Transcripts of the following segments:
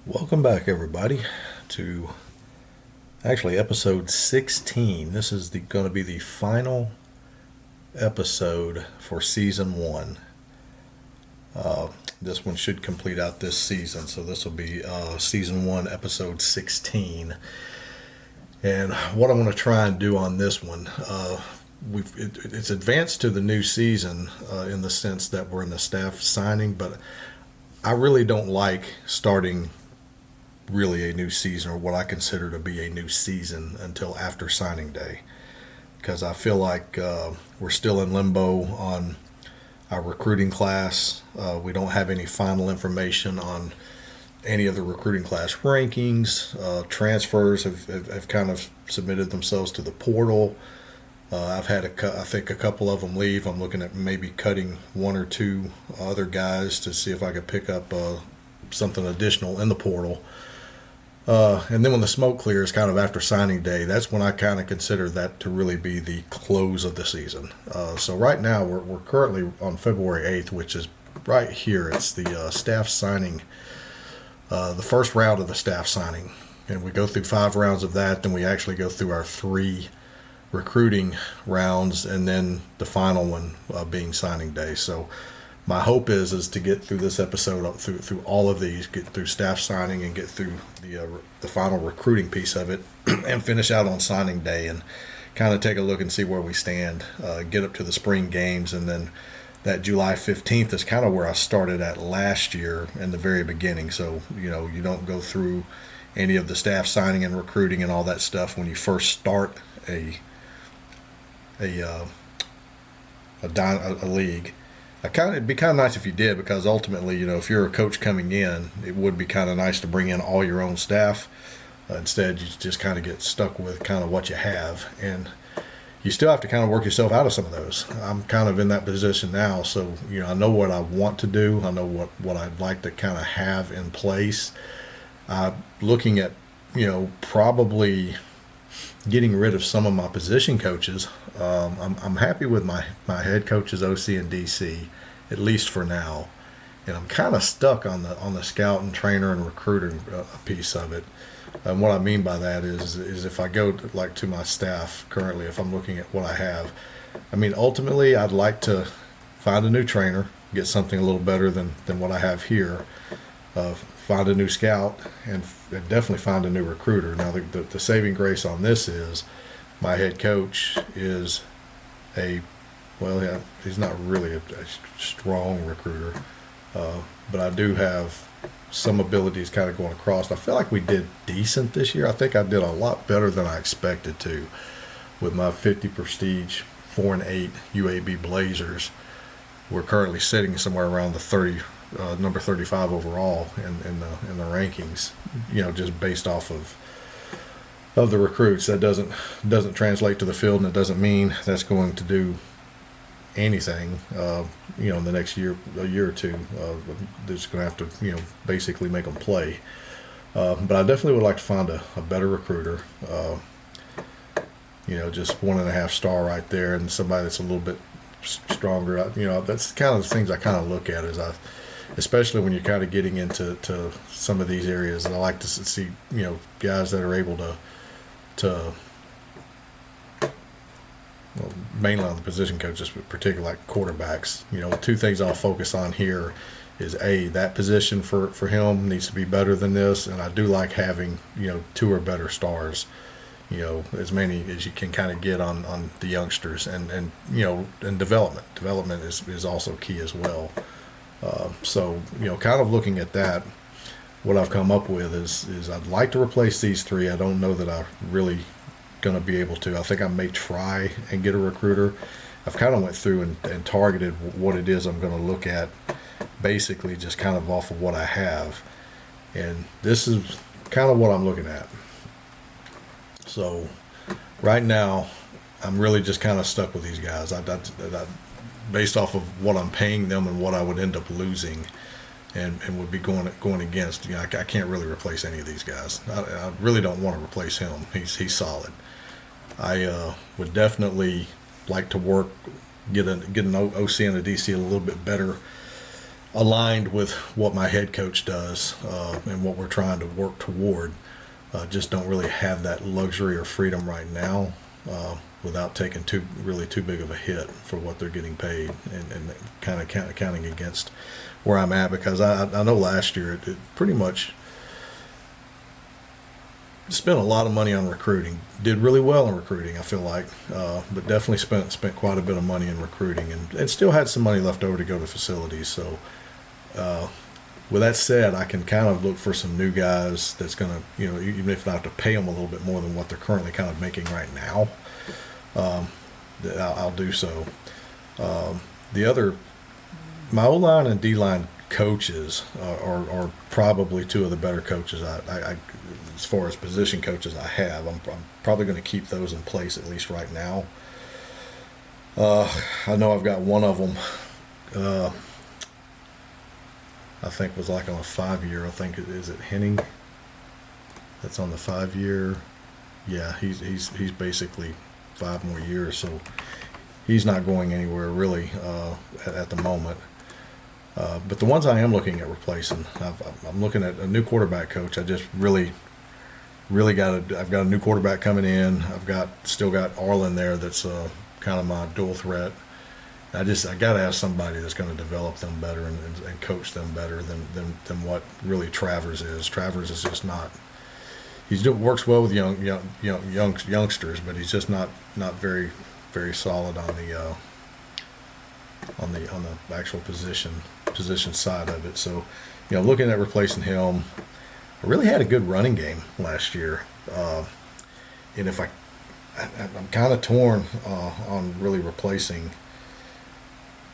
Welcome back, everybody, to actually episode 16. This is going to be the final episode for season 1. This one should complete out this season, so this will be season 1, episode 16. And what I'm going to try and do on this one, it's advanced to the new season in the sense that we're in the staff signing, but I really don't like starting really a new season, or what I consider to be a new season, until after signing day, because I feel like we're still in limbo on our recruiting class. We don't have any final information on any of the recruiting class rankings. Transfers have kind of submitted themselves to the portal. I've had I think a couple of them leave. I'm looking at maybe cutting one or two other guys to see if I could pick up something additional in the portal. And then when the smoke clears, kind of after signing day, that's when I kind of consider that to really be the close of the season. So right now we're currently on February 8th, which is right here. It's the staff signing, the first round of the staff signing. And we go through 5 rounds of that. Then we actually go through our 3 recruiting rounds, and then the final one being signing day. So my hope is to get through this episode, through all of these, get through staff signing and get through the final recruiting piece of it, and finish out on signing day and kind of take a look and see where we stand, get up to the spring games, and then that July 15th is kind of where I started at last year in the very beginning. So, you don't go through any of the staff signing and recruiting and all that stuff when you first start a league. It'd be kind of nice if you did, because ultimately, if you're a coach coming in, it would be kind of nice to bring in all your own staff. Instead, you just kind of get stuck with kind of what you have, and you still have to kind of work yourself out of some of those. I'm kind of in that position now, so I know what I want to do. I know what I'd like to kind of have in place. Looking at probably getting rid of some of my position coaches. I'm happy with my head coaches, OC and DC, at least for now, and I'm kind of stuck on the scout and trainer and recruiting piece of it. And what I mean by that is if I go to my staff currently, if I'm looking at what I have, ultimately I'd like to find a new trainer, get something a little better than what I have here. Find a new scout, and definitely find a new recruiter. Now, the saving grace on this is my head coach is he's not really a strong recruiter, but I do have some abilities kind of going across. I feel like we did decent this year. I think I did a lot better than I expected to with my 50 prestige 4-8 UAB Blazers. We're currently sitting somewhere around the number 35 overall in the rankings, just based off of the recruits. That doesn't translate to the field, and it doesn't mean that's going to do anything in the next a year or two. They're just going to have to basically make them play, but I definitely would like to find a better recruiter, just 1.5 star right there, and somebody that's a little bit stronger. That's kind of the things I kind of look at, especially when you're kind of getting into some of these areas. And I like to see, guys that are able to mainly on the position coaches, but particularly like quarterbacks. 2 things I'll focus on here is that position for him needs to be better than this, and I do like having 2 or better stars. As many as you can kind of get on the youngsters, and development is also key as well. So kind of looking at that, what I've come up with is I'd like to replace these 3. I don't know that I really going to be able to. I think I may try and get a recruiter. I've kind of went through and targeted what it is I'm going to look at, basically just kind of off of what I have, and this is kind of what I'm looking at. So right now I'm really just kind of stuck with these guys. I based off of what I'm paying them and what I would end up losing and would be going against. I can't really replace any of these guys. I really don't want to replace him. He's solid. I would definitely like to get an OC and a DC a little bit better aligned with what my head coach does and what we're trying to work toward. Just don't really have that luxury or freedom right now without taking too big of a hit for what they're getting paid, and kind of counting against where I'm at, because I know last year it pretty much spent a lot of money on recruiting. Did really well in recruiting, I feel like, but definitely spent quite a bit of money in recruiting, and still had some money left over to go to facilities. So with that said, I can kind of look for some new guys that's going to, even if I have to pay them a little bit more than what they're currently kind of making right now, I'll do so. My O-line and D-line coaches are probably two of the better coaches I as far as position coaches I have. I'm probably going to keep those in place at least right now. I know I've got one of them. I think was like on a 5-year. I think is it Henning? That's on the 5-year. Yeah, he's basically 5 more years, so he's not going anywhere really at the moment. But the ones I am looking at replacing, I'm looking at a new quarterback coach. I just really I've got a new quarterback coming in. Still got Arlen there. That's kind of my dual threat. I got to have somebody that's going to develop them better and coach them better than what really Travers is. Travers is just not. Works well with youngsters, but he's just not very very solid on the actual position side of it. So, looking at replacing him, I really had a good running game last year, and if I'm kind of torn on really replacing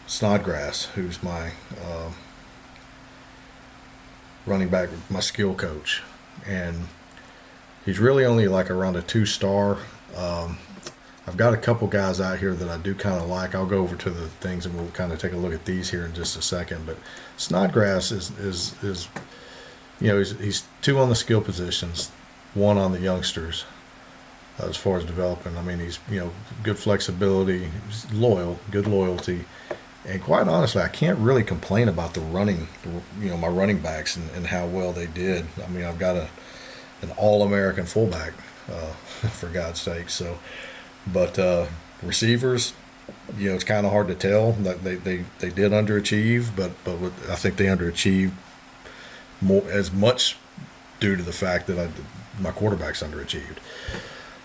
Snodgrass, who's my running back, my skill coach, and he's really only like around a 2-star. I've got a couple guys out here that I do kind of like. I'll go over to the things and we'll kind of take a look at these here in just a second. But Snodgrass is he's 2 on the skill positions, 1 on the youngsters as far as developing. I mean, he's good flexibility, he's loyal, good loyalty. And quite honestly, I can't really complain about the running, my running backs and how well they did. I mean, I've got an All-American fullback, for God's sake. So, but receivers, it's kind of hard to tell. That they did underachieve, but I think they underachieved more as much due to the fact that my quarterback's underachieved.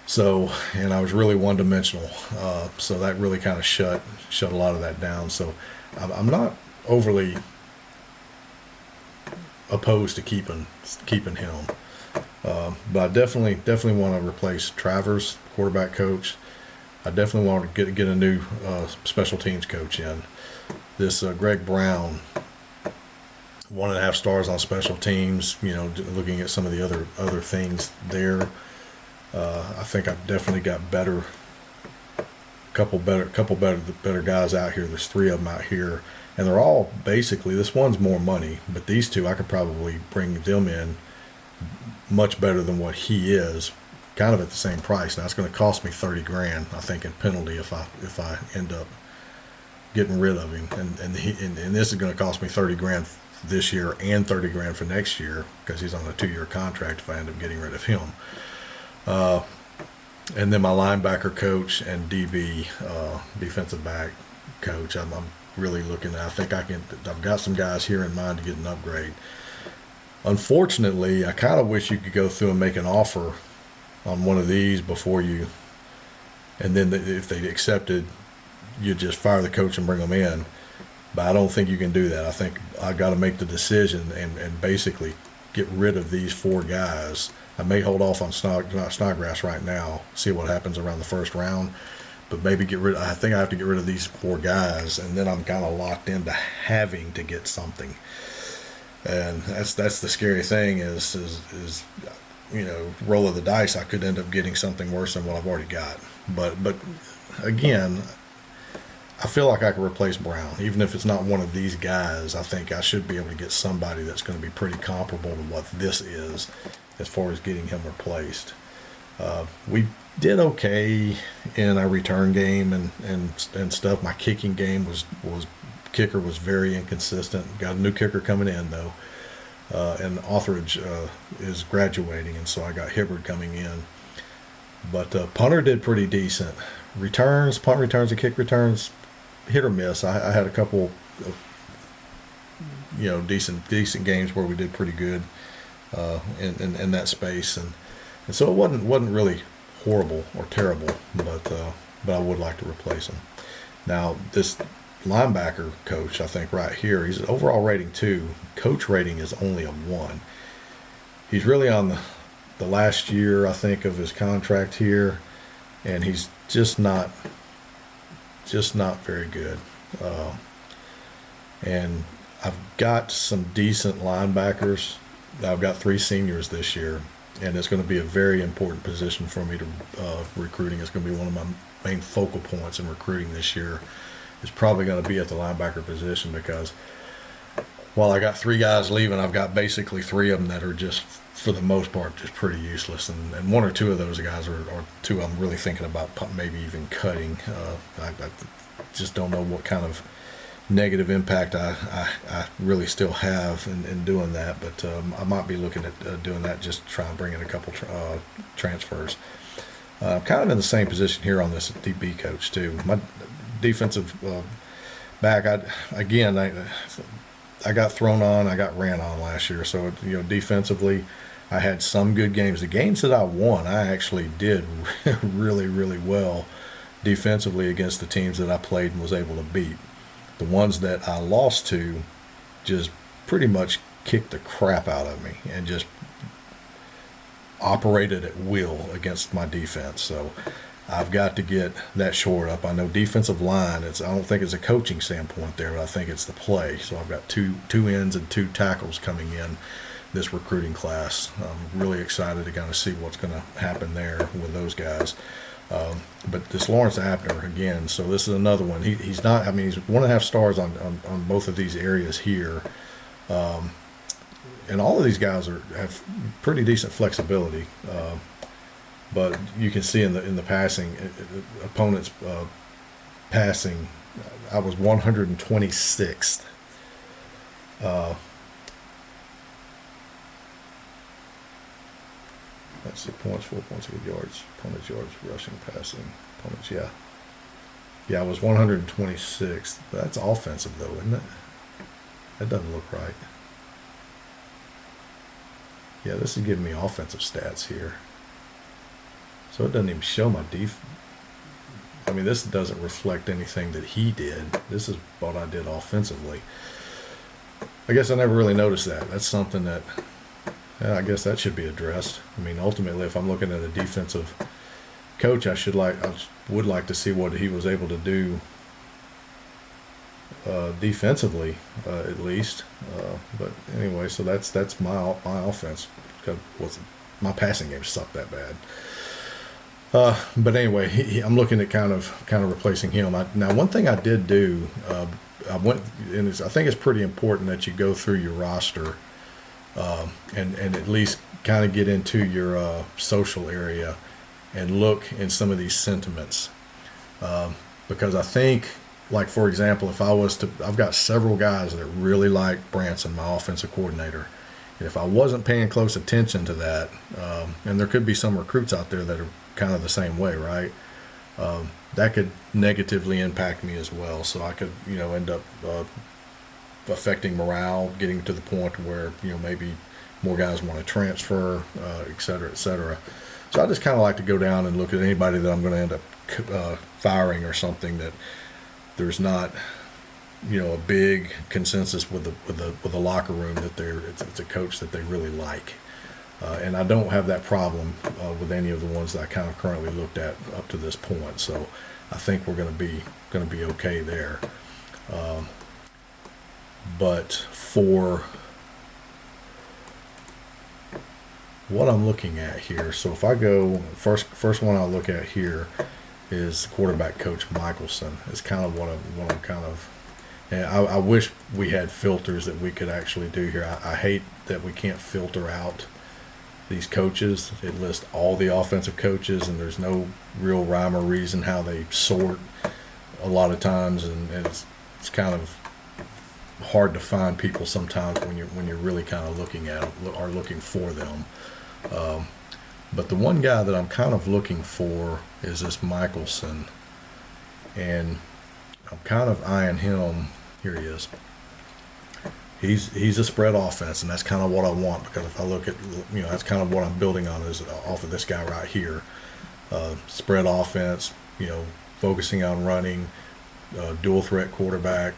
So, and I was really one-dimensional. So that really kind of shut a lot of that down. So I'm not overly opposed to keeping him. But I definitely want to replace Travers, quarterback coach. I definitely want to get a new special teams coach in. This Greg Brown, 1.5 stars on special teams. Looking at some of the other things there. I think I've definitely got a couple better guys out here. There's 3 of them out here, and they're all basically, this one's more money, but these 2 I could probably bring them in much better than what he is, kind of at the same price. Now it's going to cost me $30,000, I think, in penalty if I end up getting rid of him, and this is going to cost me $30,000 this year and $30,000 for next year because he's on a 2-year contract if I end up getting rid of him. And then my linebacker coach and DB, defensive back coach, I'm really looking at. I think I've got some guys here in mind to get an upgrade. Unfortunately, I kind of wish you could go through and make an offer on one of these before you, and then if they accepted, you just fire the coach and bring them in. But I don't think you can do that. I think I got to make the decision and basically get rid of these 4 guys. I may hold off on Snodgrass right now, see what happens around the first round, but maybe I think I have to get rid of these 4 guys, and then I'm kind of locked into having to get something. And that's the scary thing is roll of the dice. I could end up getting something worse than what I've already got. But again, I feel like I can replace Brown. Even if it's not one of these guys, I think I should be able to get somebody that's going to be pretty comparable to what this is as far as getting him replaced. We did okay in our return game and stuff. My kicking game was Kicker was very inconsistent. Got a new kicker coming in though, and Authridge is graduating, and so I got Hibbard coming in. But punter did pretty decent. Returns, punt returns, and kick returns, hit or miss. I had a couple of decent games where we did pretty good in that space, and so it wasn't really horrible or terrible, but I would like to replace him. Now this linebacker coach, I think right here, he's an overall rating 2. Coach rating is only a 1. He's really on the last year, I think, of his contract here, and he's just not very good. And I've got some decent linebackers. I've got 3 seniors this year, and it's going to be a very important position for me to recruiting. It's going to be one of my main focal points in recruiting this year. It's probably going to be at the linebacker position, because while I got 3 guys leaving, I've got basically 3 of them that are just, for the most part, just pretty useless, and 1 or 2 of those guys are 2 I'm really thinking about maybe even cutting. I just don't know what kind of negative impact I really still have in doing that, but I might be looking at doing that, just to try and bring in a couple transfers. I'm kind of in the same position here on this DB coach too. My defensive back, I got thrown on, I got ran on last year, so defensively I had some good games. The games that I won, I actually did really, really well defensively against the teams that I played and was able to beat. The ones that I lost to just pretty much kicked the crap out of me and just operated at will against my defense. So I've got to get that shored up. I know defensive line, I don't think it's a coaching standpoint there, but I think it's the play. So I've got two ends and 2 tackles coming in this recruiting class. I'm really excited to kind of see what's going to happen there with those guys. But this Lawrence Abner again, so this is another one. He's not, he's 1.5 stars on both of these areas here. And all of these guys have pretty decent flexibility. But you can see in the passing, opponents passing, I was 126th. Let's see, points, 4 points, good yards, opponent's yards, rushing, passing, opponents, yeah, I was 126th. That's offensive though, isn't it? That doesn't look right. Yeah, this is giving me offensive stats here. So it doesn't even show my this doesn't reflect anything that he did. This is what I did offensively. I guess I never really noticed that. That's something that, I guess that should be addressed. Ultimately, if I'm looking at a defensive coach, I would like to see what he was able to do defensively, at least. But anyway, so that's my offense. Because my passing game sucked that bad. But anyway, I'm looking at kind of replacing him. Now, one thing I did do, I think it's pretty important that you go through your roster. And at least kind of get into your social area and look in some of these sentiments. Because I think, like, for example, I've got several guys that really like Branson, my offensive coordinator. And if I wasn't paying close attention to that, and there could be some recruits out there that are kind of the same way, right? That could negatively impact me as well. So I could, end up affecting morale, getting to the point where maybe more guys want to transfer, et cetera, et cetera. So I just kind of like to go down and look at anybody that I'm going to end up firing or something, that there's not a big consensus with the locker room that it's a coach that they really like, and I don't have that problem with any of the ones that I kind of currently looked at up to this point. So I think we're going to be okay there. But for what I'm looking at here, so if I go first one I'll look at here is quarterback coach Michelson. It's kind of what I'm kind of, and I wish we had filters that we could actually do here. I hate that we can't filter out these coaches. It lists all the offensive coaches, and there's no real rhyme or reason how they sort a lot of times, and it's kind of hard to find people sometimes when you're really kind of looking at them or looking for them. But the one guy that I'm kind of looking for is this Michelson, and I'm kind of eyeing him. Here he is. He's a spread offense, and that's kind of what I want, because if I look at, that's kind of what I'm building on is off of this guy right here. Spread offense, focusing on running, dual threat quarterback,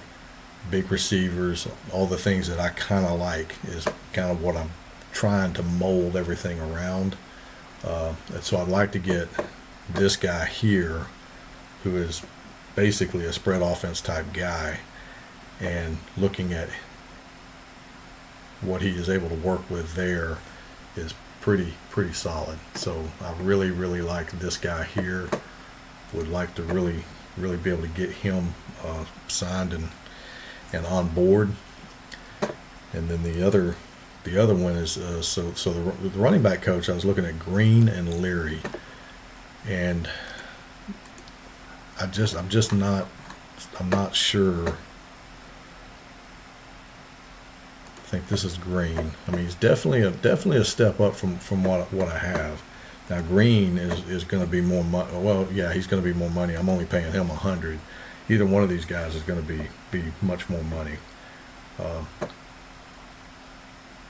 big receivers, all the things that I kind of like is kind of what I'm trying to mold everything around. And so I'd like to get this guy here, who is basically a spread offense type guy, and looking at what he is able to work with there is pretty solid. So I really like this guy here. Would like to really be able to get him signed and on board. And then the other one is so the running back coach, I was looking at Green and Leary, and I'm not sure. I think this is Green. I mean, he's definitely a step up from what I have. Now Green is going to be more money. Well, yeah, he's going to be more money. I'm only paying him $100. Either one of these guys is going to be much more money.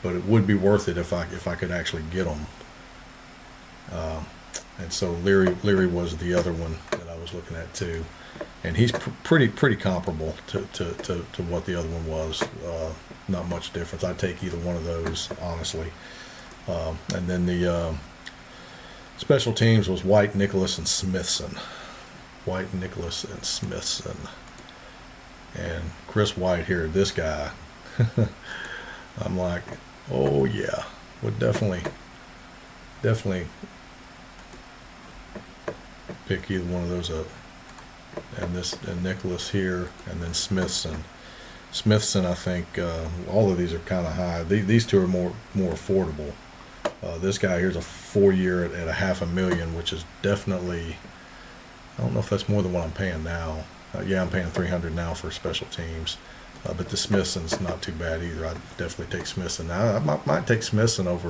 But it would be worth it if I could actually get them. And so Leary was the other one that I was looking at too, and he's pretty comparable to what the other one was. Not much difference. I'd take either one of those, honestly. And then the special teams was White, Nicholas, and Smithson. White, Nicholas, and Smithson. And Chris White here, this guy, I'm like, oh yeah, would definitely pick either one of those up. And Nicholas here, and then Smithson. Smithson, I think all of these are kind of high. These two are more affordable. This guy here's a 4-year at $500,000, which is definitely, I don't know if that's more than what I'm paying now. Yeah, I'm paying $300 now for special teams. But the Smithson's not too bad either. I'd definitely take Smithson. Now, I might take Smithson over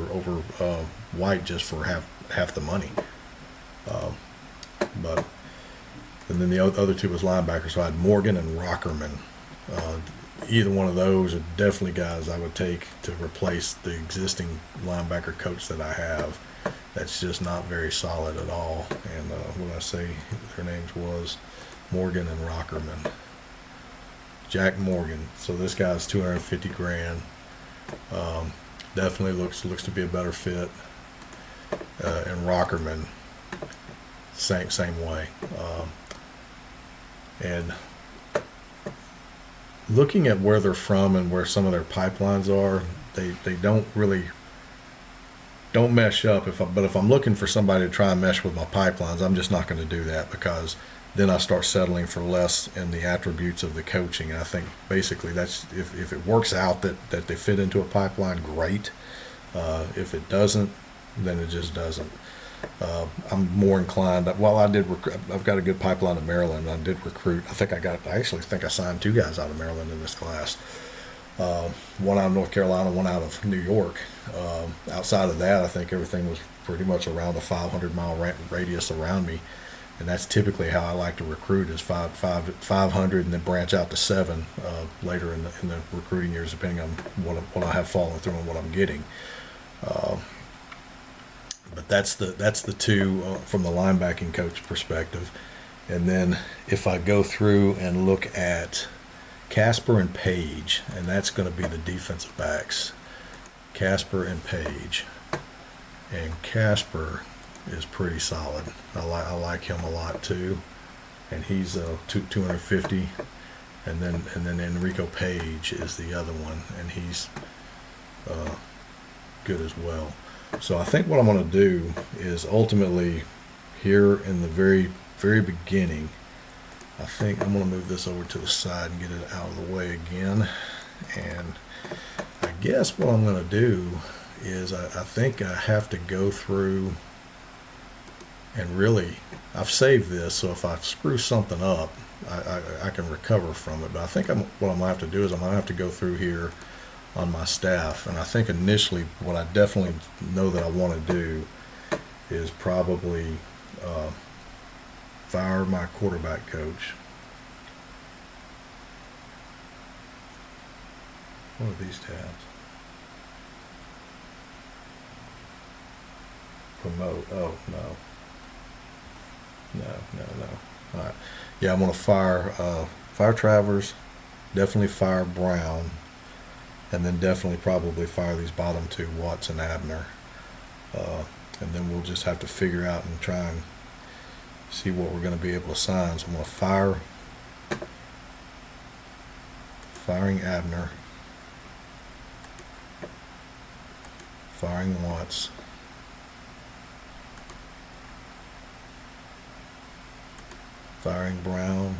White just for half the money. But and then the other two was linebackers. So I had Morgan and Rockerman. Either one of those are definitely guys I would take to replace the existing linebacker coach that I have. That's just not very solid at all. And what I say, their names was Morgan and Rockerman. Jack Morgan. So this guy's $250,000. Definitely looks to be a better fit. And Rockerman, same way. And looking at where they're from and where some of their pipelines are, they don't mesh up. But if I'm looking for somebody to try and mesh with my pipelines, I'm just not going to do that, because then I start settling for less in the attributes of the coaching. And I think basically that's, if it works out that they fit into a pipeline, great. If it doesn't, then it just doesn't. I'm more inclined. Well, I've got a good pipeline in Maryland. I did recruit. I actually think I signed 2 guys out of Maryland in this class. One out of North Carolina, one out of New York. Outside of that, I think everything was pretty much around a 500-mile radius around me. And that's typically how I like to recruit, is 500 and then branch out to 7 later in the recruiting years, depending on what I have fallen through and what I'm getting. But that's the two from the linebacking coach perspective. And then if I go through and look at Casper and Page, and that's going to be the defensive backs. Casper and Page. And Casper is pretty solid. I like him a lot too. And he's 250. And then Enrico Page is the other one, and he's good as well. So I think what I'm going to do is ultimately, here in the very beginning, I think I'm going to move this over to the side and get it out of the way again. And I guess what I'm going to do is I think I have to go through and really, I've saved this, so if I screw something up, I can recover from it. But I think what I'm gonna have to do is I'm gonna have to go through here on my staff, and I think initially what I definitely know that I want to do is probably fire my quarterback coach. What are these tabs? Promote. Oh, no. No. All right. Yeah, I'm going to fire Travers, definitely fire Brown, and then definitely probably fire these bottom two, Watts and Abner. And then we'll just have to figure out and try and see what we're going to be able to sign. So I'm going to firing Abner, firing Watts, firing Brown,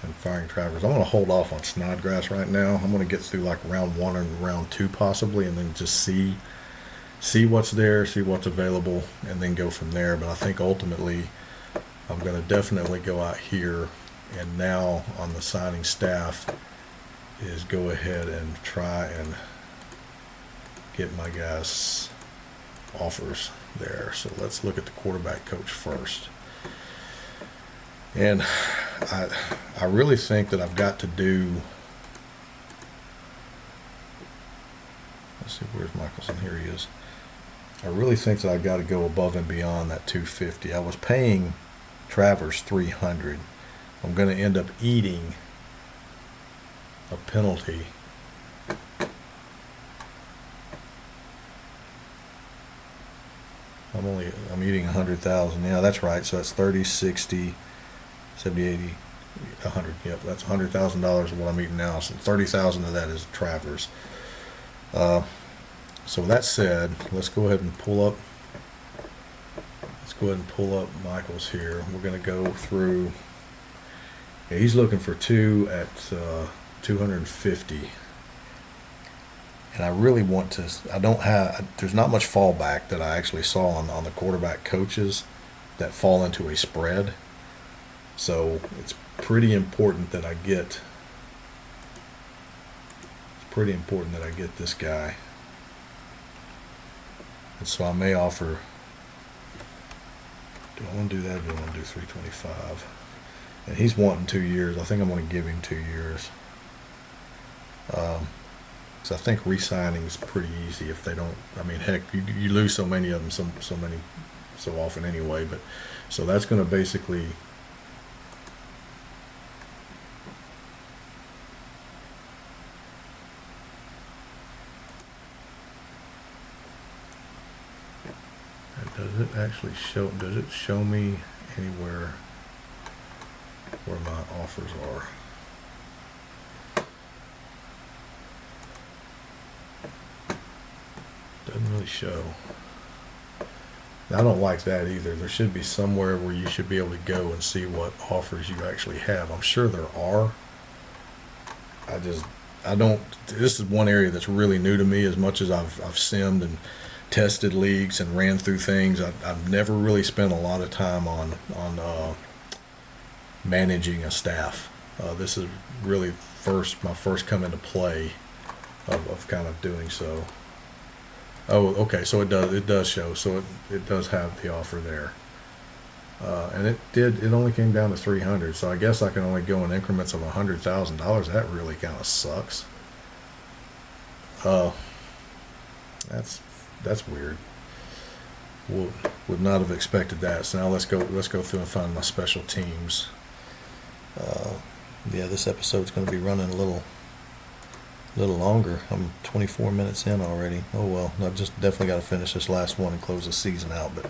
and firing Travers. I'm going to hold off on Snodgrass right now. I'm going to get through like round 1 and round 2 possibly, and then just see what's there, see what's available, and then go from there. But I think ultimately I'm going to definitely go out here, and now on the signing staff is go ahead and try and get my guys offers there. So let's look at the quarterback coach first. And I really think that I've got to do, let's see, where's Michelson? Here he is. I really think that I've got to go above and beyond that 250. I was paying Travers $300. I'm going to end up eating a penalty. I'm eating 100,000. Yeah, that's right. So that's 30, 60, 70, 80, 100. Yep, that's $100,000 of what I'm eating now. So 30,000 of that is Travers. So that said, let's go ahead and pull up. Let's go ahead and pull up Michael's here. We're going to go through. Yeah, he's looking for 2 at 250. And I really want to. There's not much fallback that I actually saw on the quarterback coaches that fall into a spread. So it's pretty important that I get. It's pretty important that I get this guy. And so I may offer. Do I want to do that? Or do I want to do 325? And he's wanting 2 years. I think I'm going to give him 2 years. So I think re-signing is pretty easy if they don't. I mean, heck, you lose so many of them so often anyway. But so that's going to basically. Does it actually show? Does it show me anywhere where my offers are? Doesn't really show. I don't like that either. There should be somewhere where you should be able to go and see what offers you actually have. I'm sure there are. I don't. This is one area that's really new to me. As much as I've simmed and tested leagues and ran through things, I've never really spent a lot of time on managing a staff. This is really my first come into play of kind of doing so. Oh, okay, so it does show. So it does have the offer there. And it only came down to 300. So I guess I can only go in increments of $100,000. That really kind of sucks. That's weird. Would not have expected that. So now let's go through and find my special teams. Yeah, this episode's going to be running a little longer. I'm 24 minutes in already. Oh well, I've just definitely got to finish this last one and close the season out. But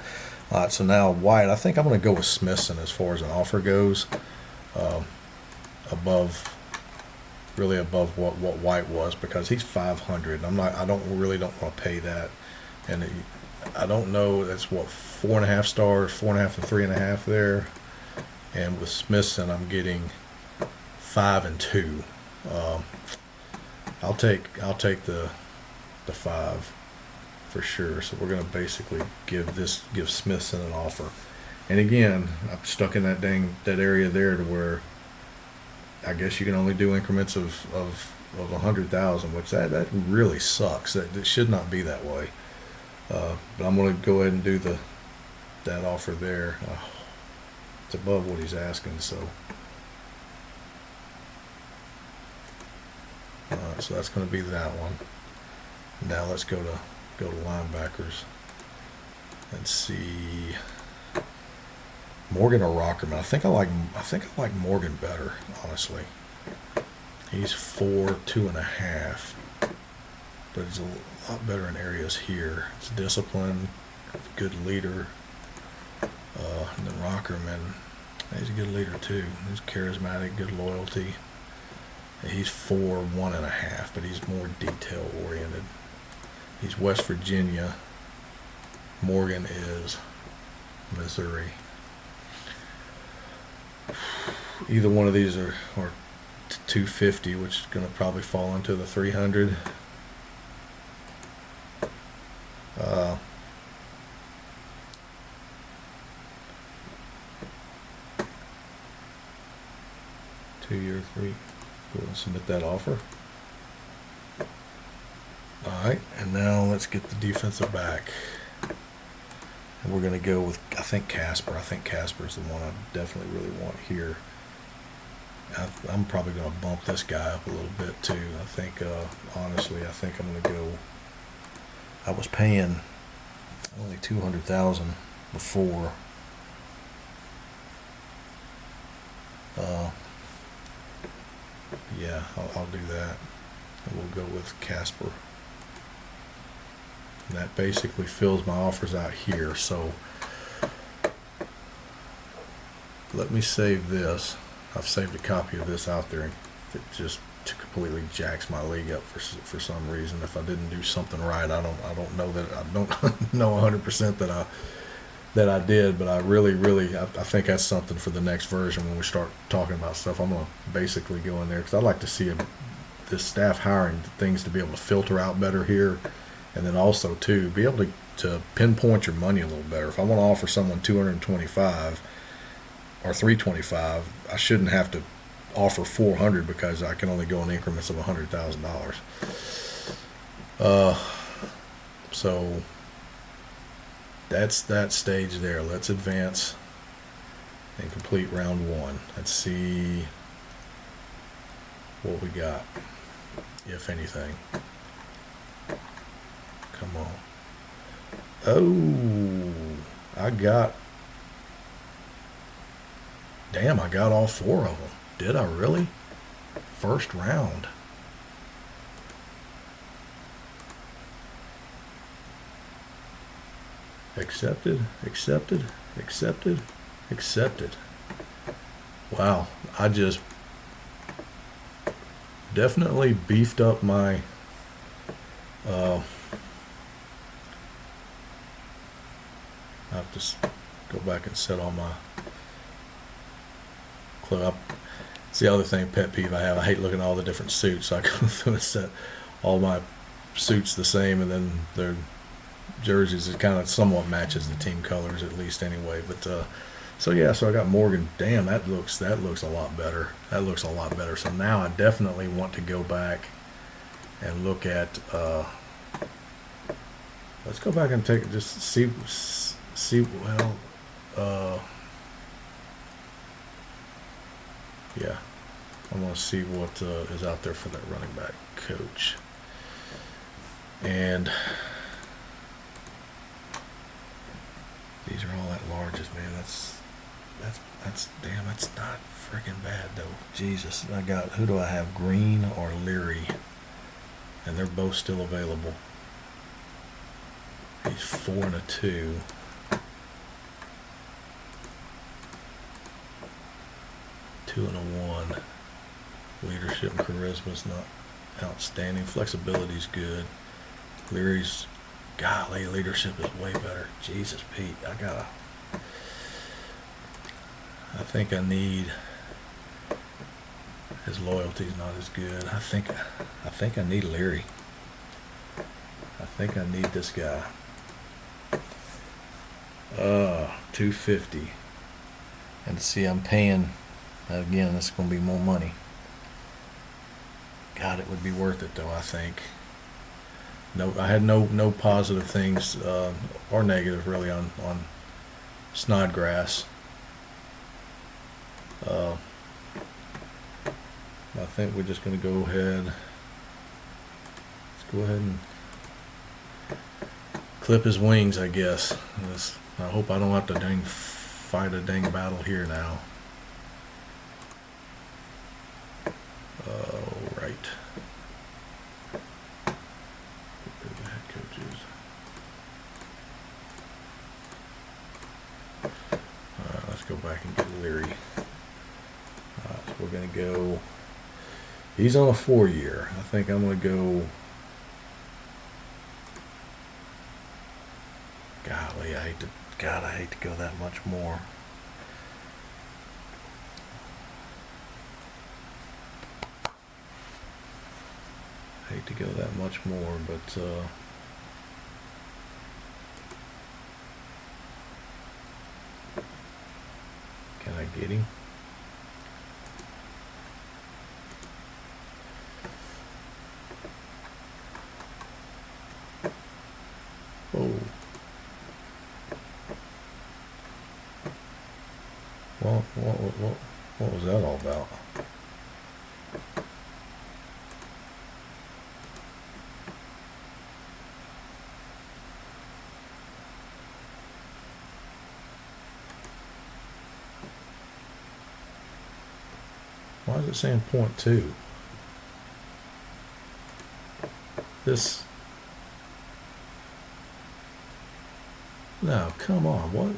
all right, so now White. I think I'm going to go with Smithson as far as an offer goes. Really above what White was, because he's 500. I don't want to pay that, and I don't know. That's what 4.5 stars, 4.5 and 3.5 there, and with Smithson I'm getting 5 and 2. I'll take the 5 for sure. So we're going to basically give Smithson an offer, And again, I'm stuck in that area there to where I guess you can only do increments of 100,000, which that really sucks. That should not be that way. But I'm going to go ahead and do that offer there. It's above what he's asking, so. Alright, so that's going to be that one. Now let's go to linebackers and see Morgan or Rockerman. I think I like Morgan better, honestly. He's 4.2.5, but he's a lot better in areas here. It's discipline, good leader. And then Rockerman, he's a good leader too. He's charismatic, good loyalty. He's 4.1.5, but he's more detail oriented. He's West Virginia. Morgan is Missouri. Either one of these are 250, which is going to probably fall into the 300. Two-year, three. Go ahead and submit that offer. All right, and now let's get the defensive back. And we're going to go with, I think, Casper. I think Casper is the one I definitely really want here. I'm probably going to bump this guy up a little bit too. I think, honestly, I think I'm going to go. I was paying only 200,000 before. Yeah, I'll do that. And we'll go with Casper. And that basically fills my offers out here. So let me save this. I've saved a copy of this out there, and it just completely jacks my league up for some reason. If I didn't do something right, I don't know that I don't know 100% that I did, but I really I think that's something for the next version when we start talking about stuff. I'm gonna basically go in there because I'd like to see this staff hiring things to be able to filter out better here, and then also too be able to pinpoint your money a little better. If I want to offer someone 225 or 325, I shouldn't have to offer 400 because I can only go in increments of $100,000. So that's that stage there. Let's advance and complete round one. Let's see what we got, if anything. Come on. Oh, I got all four of them. Did I really? First round. Accepted. Wow, I just definitely beefed up my I have to go back and set all my clue up. It's the other thing, pet peeve I have. I hate looking at all the different suits. So I go through and set all my suits the same, and then their jerseys, it kind of somewhat matches the team colors at least anyway. But so yeah, so I got Morgan. Damn, that looks a lot better. That looks a lot better. So now I definitely want to go back and look at. Let's go back and see. Well, yeah, I want to see what is out there for that running back coach. And these are all at larges, man. That's damn. That's not freaking bad though. Jesus, who do I have? Green or Leary, and they're both still available. He's 4.2. Two and a 1. Leadership and charisma is not outstanding. Flexibility is good. Leary's, golly, leadership is way better. Jesus, Pete, I think I need. His loyalty's not as good. I think I need Leary. I think I need this guy. 250. And see, I'm paying, again, it's going to be more money. God, it would be worth it though, I think. No, I had no positive things, or negative really on Snodgrass. I think we're just going to go ahead. Let's go ahead and clip his wings, I guess. I hope I don't have to fight a dang battle here now. Right. The head coaches. Alright, let's go back and get Leary. Alright, so we're going to go. He's on a 4-year. I think I'm going to go. Golly, I hate to go that much more. Hate to go that much more, but can I get him? Oh. Well, what was that all about? Why is it saying 0.2? This. No, come on, what?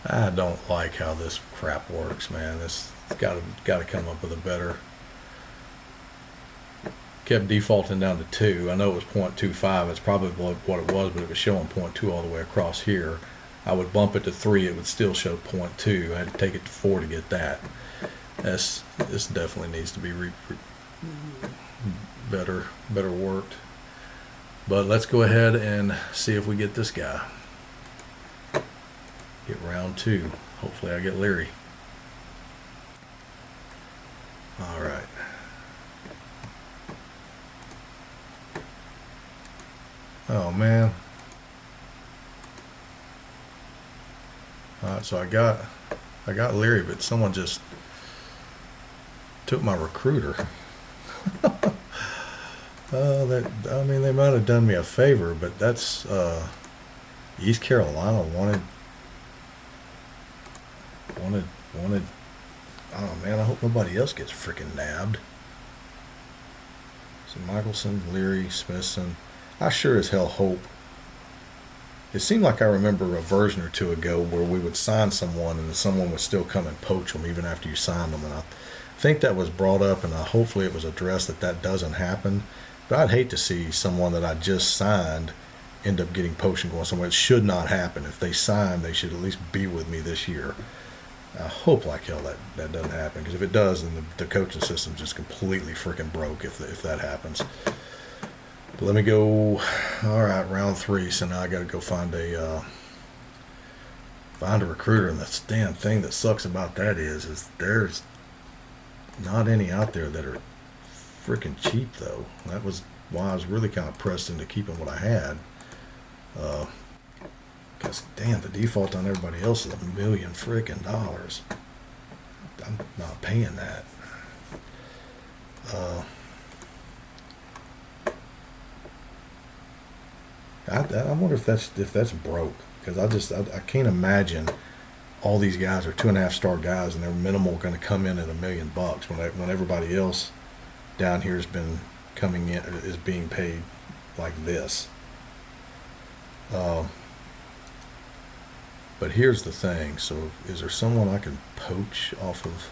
I don't like how this crap works, man. This got to come up with a better. Kept defaulting down to 2. I know it was 0.25. It's probably what it was, but it was showing 0.2 all the way across here. I would bump it to 3. It would still show 0.2. I had to take it to 4 to get that. This definitely needs to be better worked. But let's go ahead and see if we get this guy. Get round 2. Hopefully I get Leary. All right. Oh man. All right, so I got Leary, but someone just took my recruiter. They might have done me a favor, but that's East Carolina wanted. Oh man, I hope nobody else gets freaking nabbed. So Michelson, Leary, Smithson. I sure as hell hope. It seemed like I remember a version or two ago where we would sign someone and then someone would still come and poach them even after you signed them. And I think that was brought up, and hopefully it was addressed that doesn't happen. But I'd hate to see someone that I just signed end up getting poached and going somewhere. It should not happen. If they sign, they should at least be with me this year. I hope like hell that doesn't happen, because if it does, then the coaching system's just completely freaking broke if that happens. But let me go. All right, round 3. So now I got to go find a recruiter, and the damn thing that sucks about that is there's not any out there that are freaking cheap though. That was why I was really kind of pressed into keeping what I had. Because damn, the default on everybody else is $1 million freaking dollars. I'm not paying that. I wonder if that's broke, because I can't imagine all these guys are 2.5-star guys and they're minimal going to come in at $1 million when everybody else down here has been coming in is being paid like this. But here's the thing. So is there someone I can poach off of?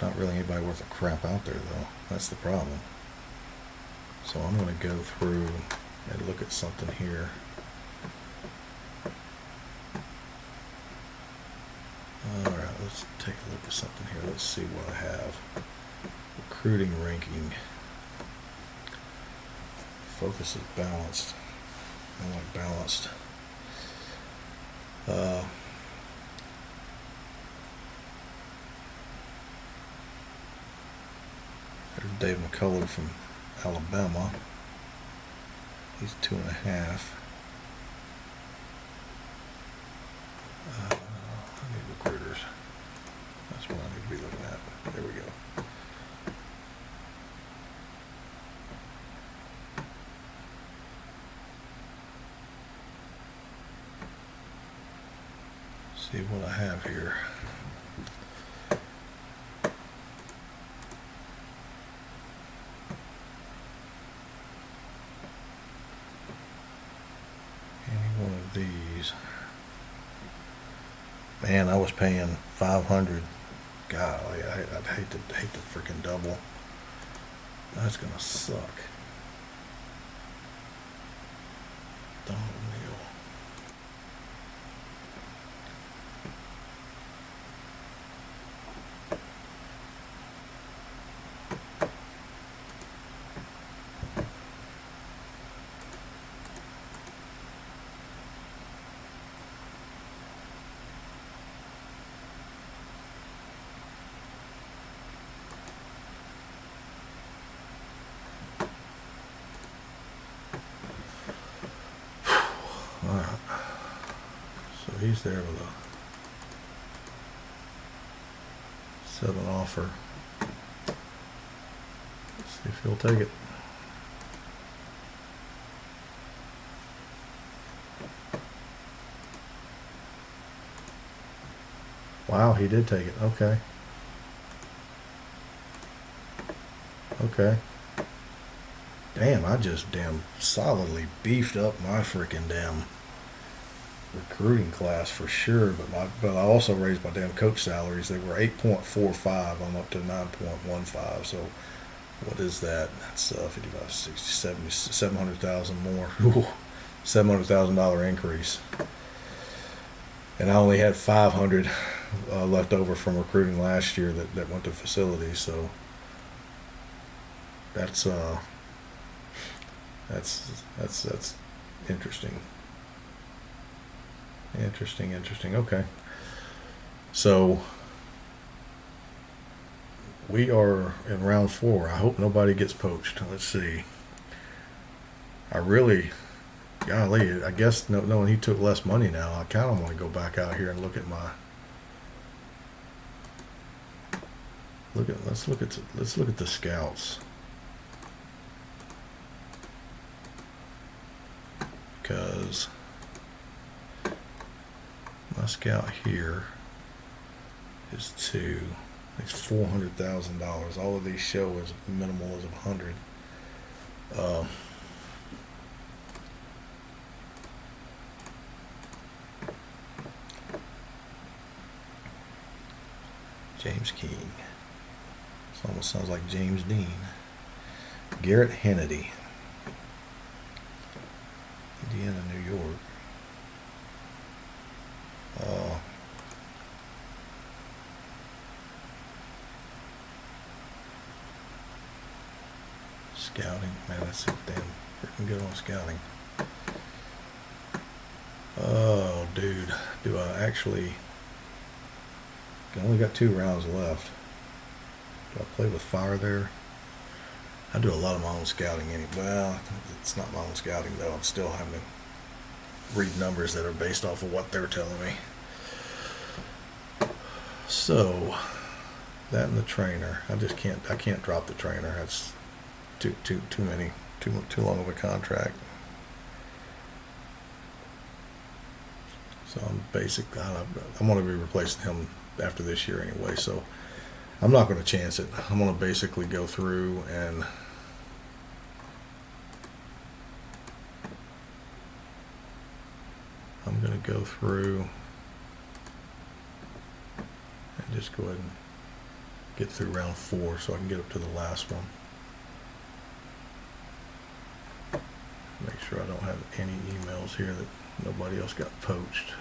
There's not really anybody worth a crap out there, though. That's the problem. So I'm going to go through and look at something here. Alright, let's take a look at something here. Let's see what I have. Recruiting ranking. Focus is balanced. I like balanced. There's Dave McCullough from Alabama. He's 2.5. I need recruiters. That's what I need to be looking at. There we go. See what I have here. Any one of these. Man, I was paying 500. Golly, I'd hate to freaking double. That's gonna suck. Don't kneel. Alright. So he's there with a 7 offer. Let's see if he'll take it. Wow, he did take it. Okay. Okay. Damn, I just damn solidly beefed up my freaking damn recruiting class for sure, but I also raised my damn coach salaries. They were 8.45. I'm up to 9.15. So what is that? That's 55, 60, 70, 700,000 more. $700,000 increase. And I only had 500 left over from recruiting last year that went to facilities. So that's interesting. Interesting. Okay. So we are in round 4. I hope nobody gets poached. Let's see. Golly, I guess knowing he took less money now, I kind of want to go back out here and look at let's look at the scouts. Because my scout here is it's $400,000. All of these show as minimal as 100. James King. This almost sounds like James Dean. Garrett Hannity. Indiana, New York. Scouting, man, that's damn freaking good on scouting. Oh, dude, do I actually? I only got 2 rounds left. Do I play with fire there? I do a lot of my own scouting anyway. Well, it's not my own scouting though. I'm still having to read numbers that are based off of what they're telling me. So that and the trainer. I can't drop the trainer. That's too long of a contract. So I'm going to be replacing him after this year anyway. So I'm not going to chance it. I'm going to basically go through and just go ahead and get through round 4 so I can get up to the last one. Make sure I don't have any emails here that nobody else got poached.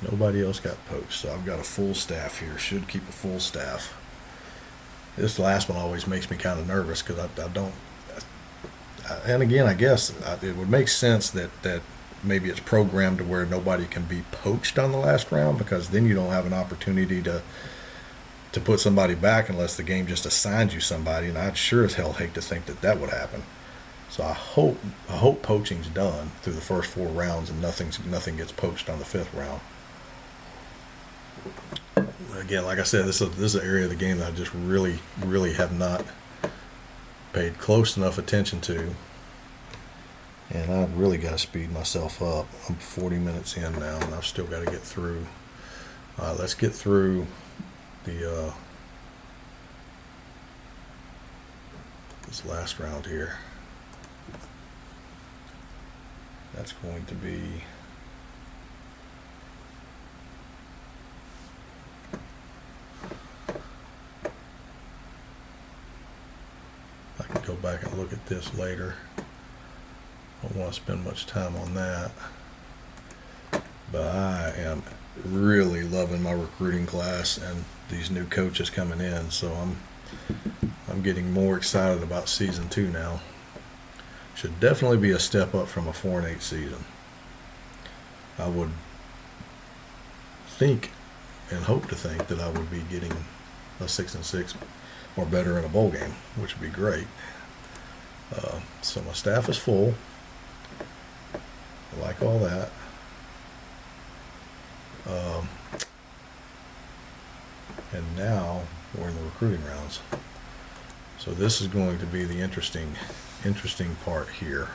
Nobody else got poached, so I've got a full staff here. Should keep a full staff. This last one always makes me kind of nervous because I don't. And again, I guess it would make sense that maybe it's programmed to where nobody can be poached on the last round, because then you don't have an opportunity to put somebody back unless the game just assigns you somebody, and I'd sure as hell hate to think that would happen. So I hope poaching's done through the first 4 rounds and nothing gets poached on the 5th round. Again, like I said, this is an area of the game that I just really have not paid close enough attention to, and I've really got to speed myself up. I'm 40 minutes in now, and I've still got to get through. Let's get through the this last round here. That's going to be I can go back and look at this later. I don't want to spend much time on that, but I am really loving my recruiting class and these new coaches coming in, so I'm getting more excited about season 2 now. Should definitely be a step up from a 4-8 season. I would think and hope to think that I would be getting a 6-6 or better in a bowl game, which would be great. So my staff is full. I like all that. And now we're in the recruiting rounds. So this is going to be the interesting part here.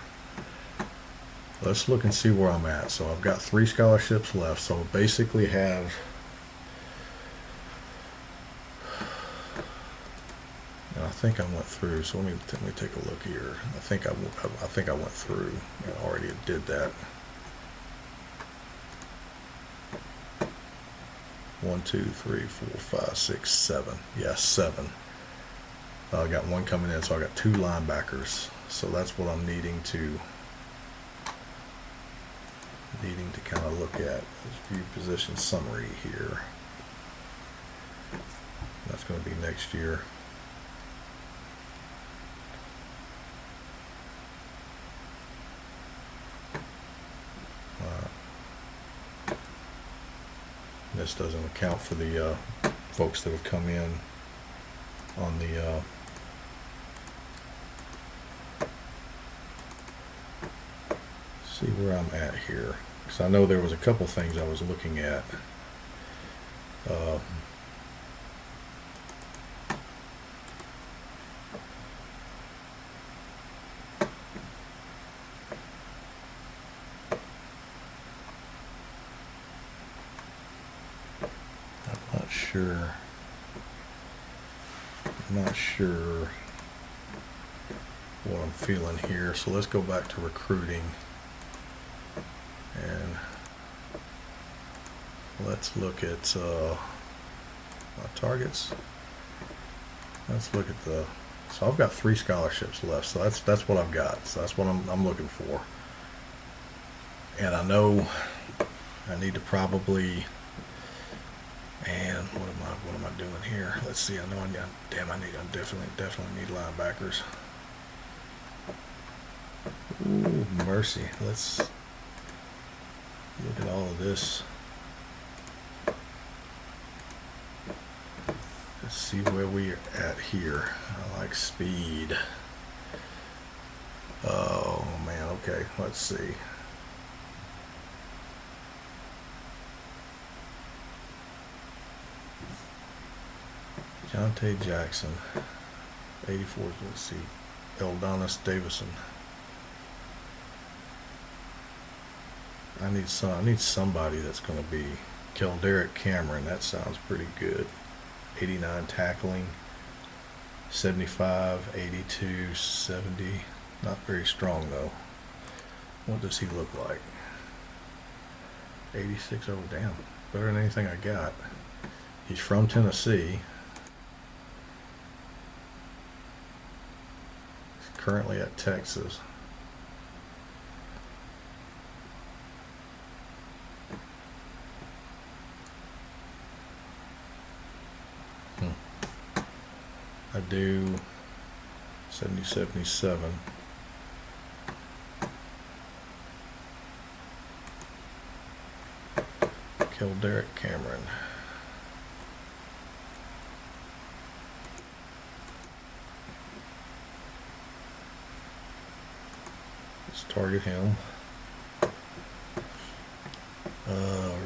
Let's look and see where I'm at. So I've got 3 scholarships left. So basically have and I think I went through. So let me take a look here. I think I went through and already did that. 1, 2, 3, 4, 5, 6, 7. Yes, 7. I got 1 coming in, so I got 2 linebackers. So that's what I'm needing to kind of look at. This view position summary here. That's going to be next year. This doesn't account for the folks that have come in on the see where I'm at here, because I know there was a couple things I was looking at. I'm not sure what I'm feeling here. So let's go back to recruiting and let's look at my targets. Let's look at so I've got 3 scholarships left. So that's what I've got. So that's what I'm looking for. And I know I need to probably. Man, what am I doing here? Let's see. I know I definitely need linebackers. Ooh, mercy. Let's look at all of this. Let's see where we are at here. I like speed. Oh man, okay. Let's see. Jonte Jackson, 84. Let's see, Eldonis Davison. I need somebody that's going to be Kelderick Cameron. That sounds pretty good. 89 tackling, 75, 82, 70. Not very strong though. What does he look like? 86. Oh damn, better than anything I got. He's from Tennessee. currently at Texas. I do 70-77. Kill Derek Cameron. Let's target him.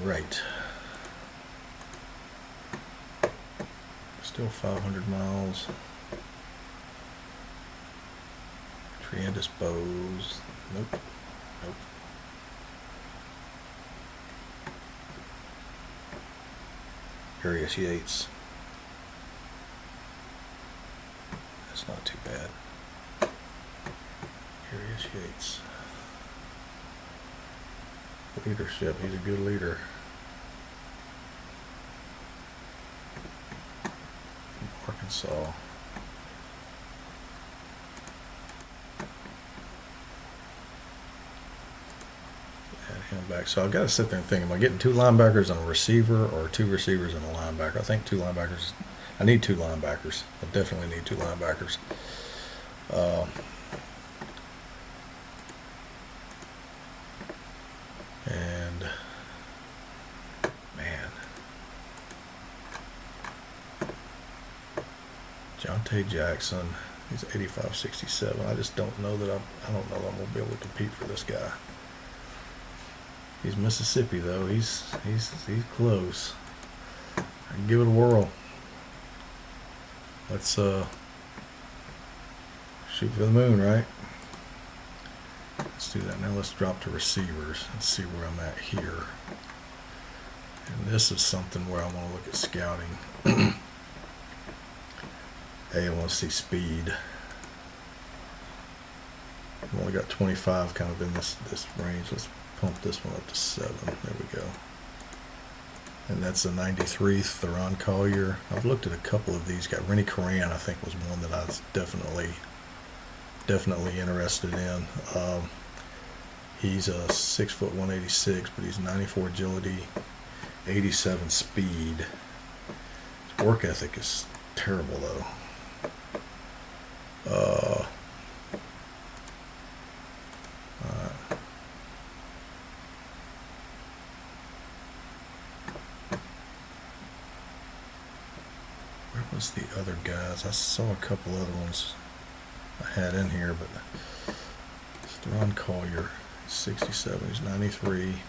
Right. Still 500 miles. Triandus bows. Nope. Nope. Arius Yates. That's not too bad. Arius Yates. Leadership. He's a good leader. From Arkansas. Add him back. So I've got to sit there and think, am I getting 2 linebackers and a receiver, or 2 receivers and a linebacker? I think 2 linebackers. I need 2 linebackers. I definitely need 2 linebackers. And man, Jonte Jackson, he's 85-67. I just don't know that I don't know that I'm gonna be able to compete for this guy. He's Mississippi though. He's close. I can give it a whirl. Let's shoot for the moon, right? Let's do that. Now let's drop to receivers and see where I'm at here. And this is something where I want to look at scouting. I want to see speed. I've only got 25 kind of in this range. Let's pump this one up to 7. There we go. And that's a 93 Theron Collier. I've looked at a couple of these guys. Rennie Coran, I think, was one that I was definitely interested in. He's a 6 foot 186, but he's 94 agility, 87 speed. His work ethic is terrible though. Where was the other guys? I saw a couple other ones I had in here, but Theron Collier, he's 67, he's 93.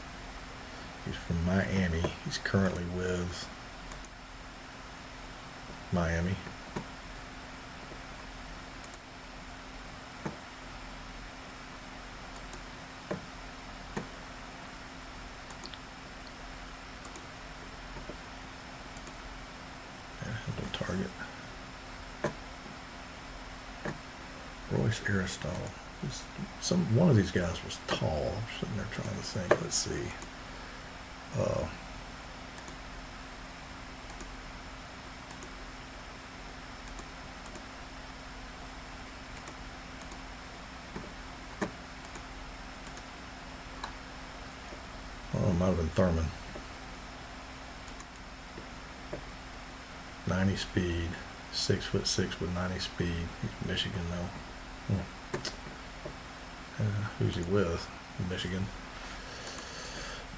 He's from Miami. He's currently with Miami. Target. Royce Aristotle. One of these guys was tall. I'm sitting there trying to think. Let's see. Oh, it might have been Thurman. 90 speed, 6'6" with 90 speed. He's Michigan though. Who's he with? Michigan.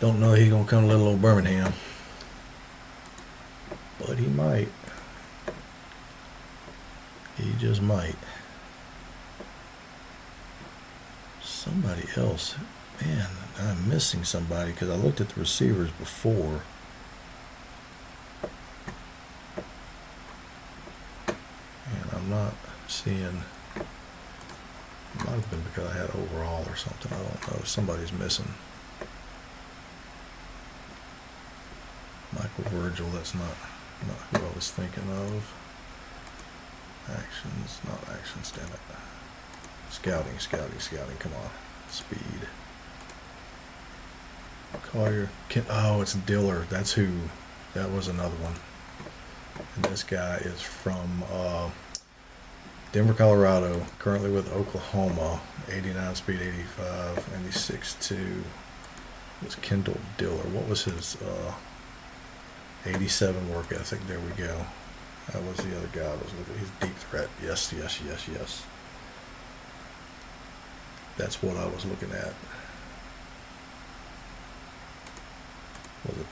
Don't know he's gonna come to little old Birmingham, but he might. He just might. Somebody else. Man, I'm missing somebody because I looked at the receivers before. I'm not seeing. It might have been because I had overall or something. I don't know. Somebody's missing. Michael Virgil. That's not who I was thinking of. Actions, not actions. Damn it. Scouting. Come on. Speed. Collier. Oh, it's Diller. That's who. That was another one. And this guy is from Denver, Colorado, currently with Oklahoma, 89 speed, 85, and he's 6'2". Was Kendall Diller. What was his 87 work ethic? There we go. That was the other guy I was looking at. He's deep threat. Yes, yes, yes, yes. That's what I was looking at. Was it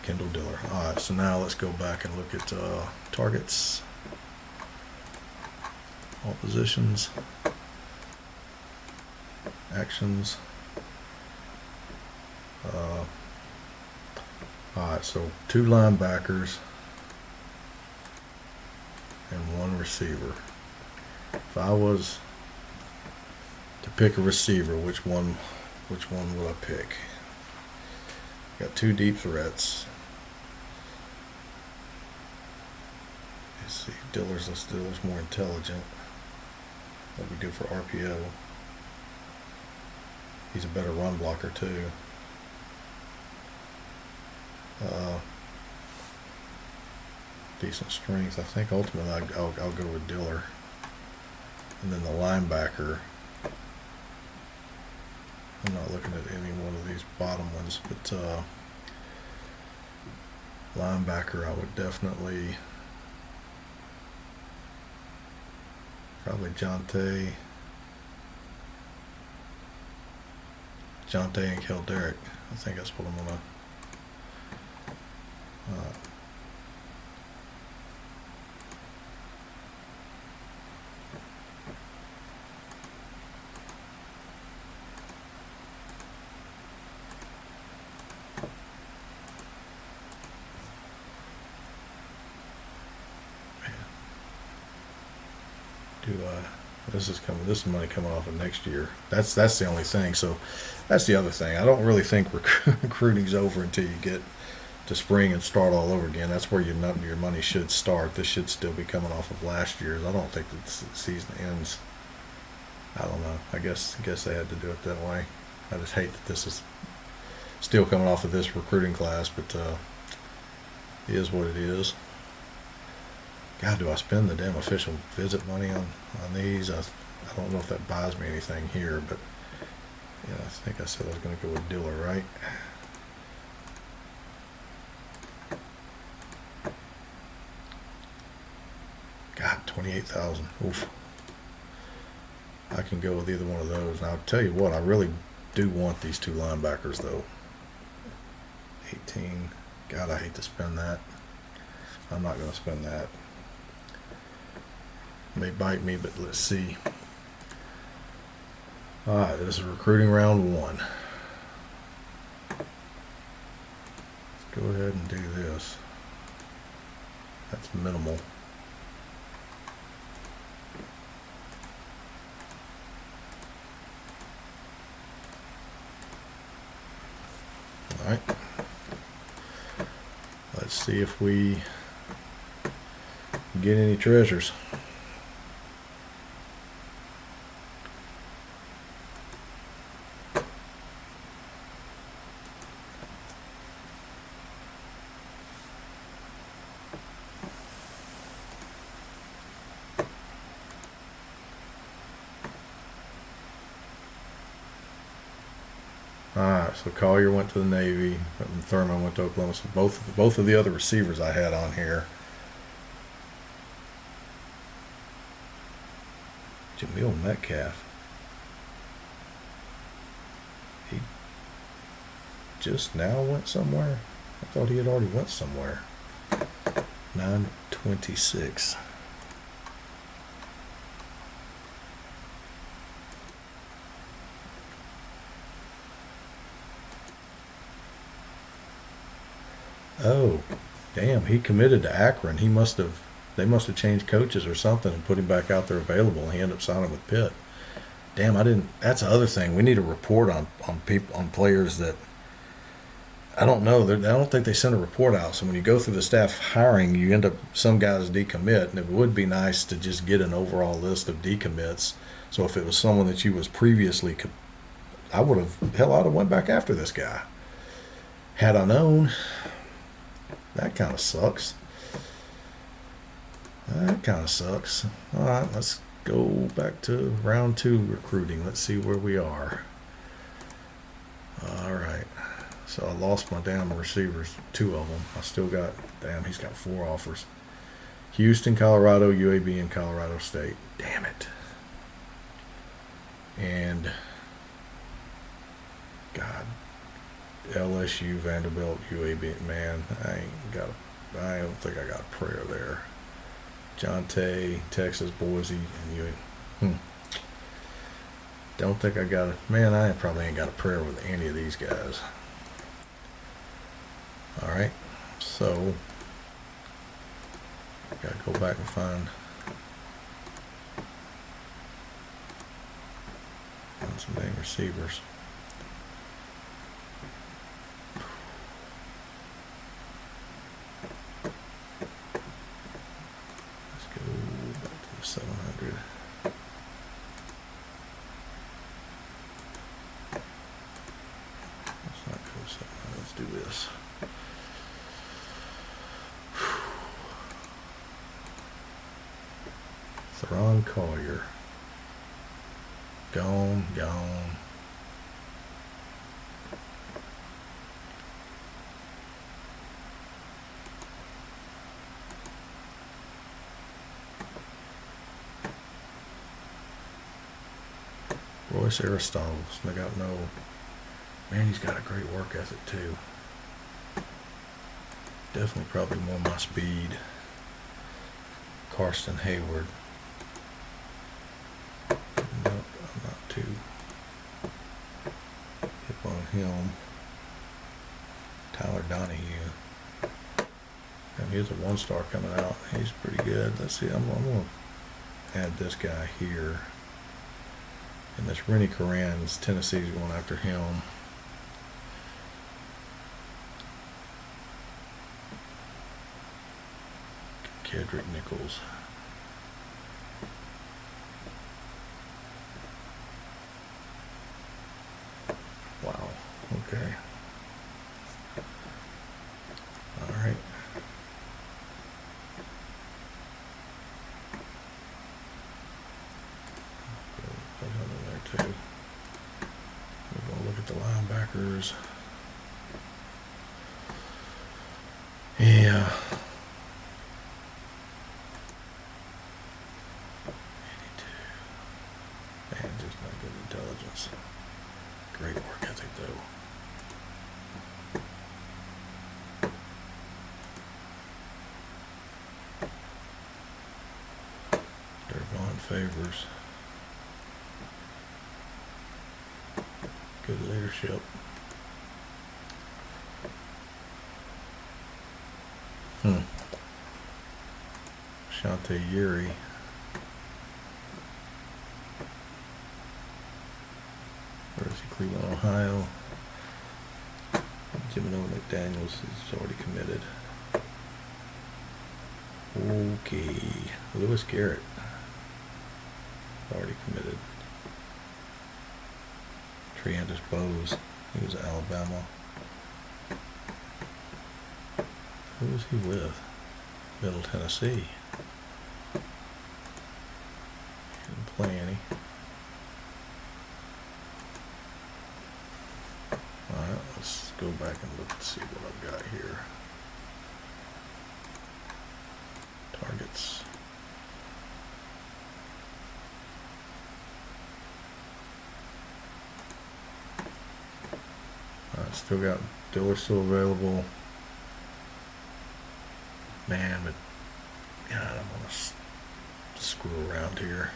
Kendall Diller? Alright, so now let's go back and look at targets, all positions, actions. Alright, so 2 linebackers and 1 receiver. If I was to pick a receiver, which one would I pick? Got 2 deep threats. Let's see, Diller's more intelligent. That'd be good for RPO. He's a better run blocker too. Decent strength. I think ultimately I'll go with Diller. And then the linebacker, I'm not looking at any one of these bottom ones, but linebacker I would definitely probably Jonte and Kelderick. I think that's what I'm gonna this is money coming off of next year. That's the only thing. So that's the other thing. I don't really think recruiting's over until you get to spring and start all over again. That's where your money should start. This should still be coming off of last year's. I don't think the season ends. I don't know. I guess they had to do it that way. I just hate that this is still coming off of this recruiting class, but it is what it is. God, do I spend the damn official visit money on these? I don't know if that buys me anything here, but yeah, I think I said I was going to go with Diller, right? God, 28,000. Oof. I can go with either one of those. And I'll tell you what, I really do want these 2 linebackers though. 18. God, I hate to spend that. I'm not going to spend that. May bite me, but let's see. Alright, this is recruiting round 1. Let's go ahead and do this. That's minimal. Alright. Let's see if we get any treasures. Alright, so Collier went to the Navy, and Thurman went to Oklahoma. So both of the other receivers I had on here. Jamil Metcalf. He just now went somewhere? I thought he had already went somewhere. 926. Oh, damn, he committed to Akron. They must have changed coaches or something and put him back out there available, and he ended up signing with Pitt. Damn, that's the other thing. We need a report on players that I don't know. I don't think they send a report out. So when you go through the staff hiring, you end up some guys decommit, and it would be nice to just get an overall list of decommits. So if it was someone that you was previously, I'd have went back after this guy. Had I known. That kind of sucks. That kind of sucks. All right, let's go back to round 2 recruiting. Let's see where we are. All right. So I lost my damn receivers, 2 of them. I still got, damn, he's got 4 offers. Houston, Colorado, UAB, and Colorado State. Damn it. And, God, LSU, Vanderbilt, UAB. Man, I don't think I got a prayer there. John Tay, Texas, Boise, and UAB. Don't think I got it. Man, I probably ain't got a prayer with any of these guys. All right, so gotta go back and find some dang receivers. Let's go back to the 700. Let's not go 700. Let's do this. Ron Collier. Gone. Royce Aristotle. I got no. Man, he's got a great work ethic too. Definitely probably more my speed. Karsten Hayward. Nope, I'm not too hip on him. Tyler Donahue. And he's a 1-star coming out. He's pretty good. Let's see. I'm going to add this guy here. And this Rennie Coran's Tennessee's going after him. Kedrick Nichols. Wow. Okay. All right. Put him in there too. We're going to look at the linebackers. Yeah. 82. Man, just not good intelligence. Great work ethic though. Devon Favors. Good leadership. Shante Yuri. Where is he? Cleveland, Ohio. Jimino McDaniels is already committed. Okay. Lewis Garrett. Already committed. Triandis Bowes. He was at Alabama. Who was he with? Middle Tennessee. Didn't play any. Alright, let's go back and look and see what I've got here. Targets. Alright, still got Diller still available. Man, but God, I don't want to screw around here.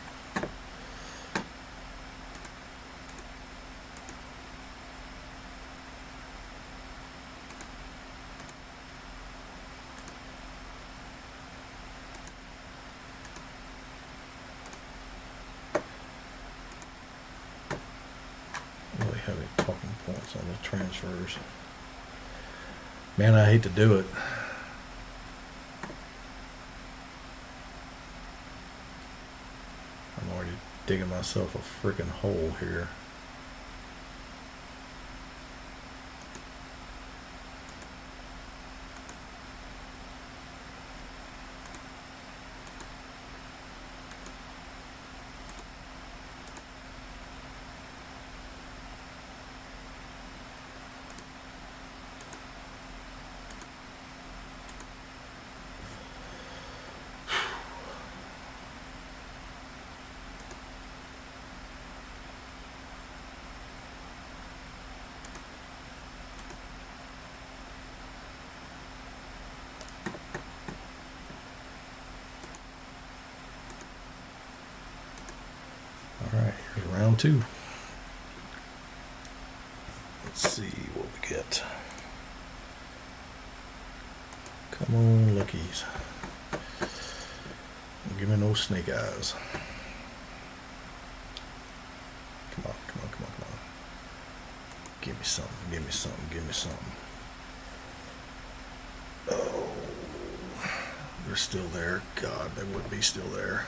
Really have any talking points on the transfers. Man, I hate to do it. I'm already digging myself a freaking hole here. round 2. Let's see what we get. Come on, luckies. Give me no snake eyes. Come on, come on, come on, come on. Give me something, give me something, give me something. Oh, they're still there. God, they would be still there.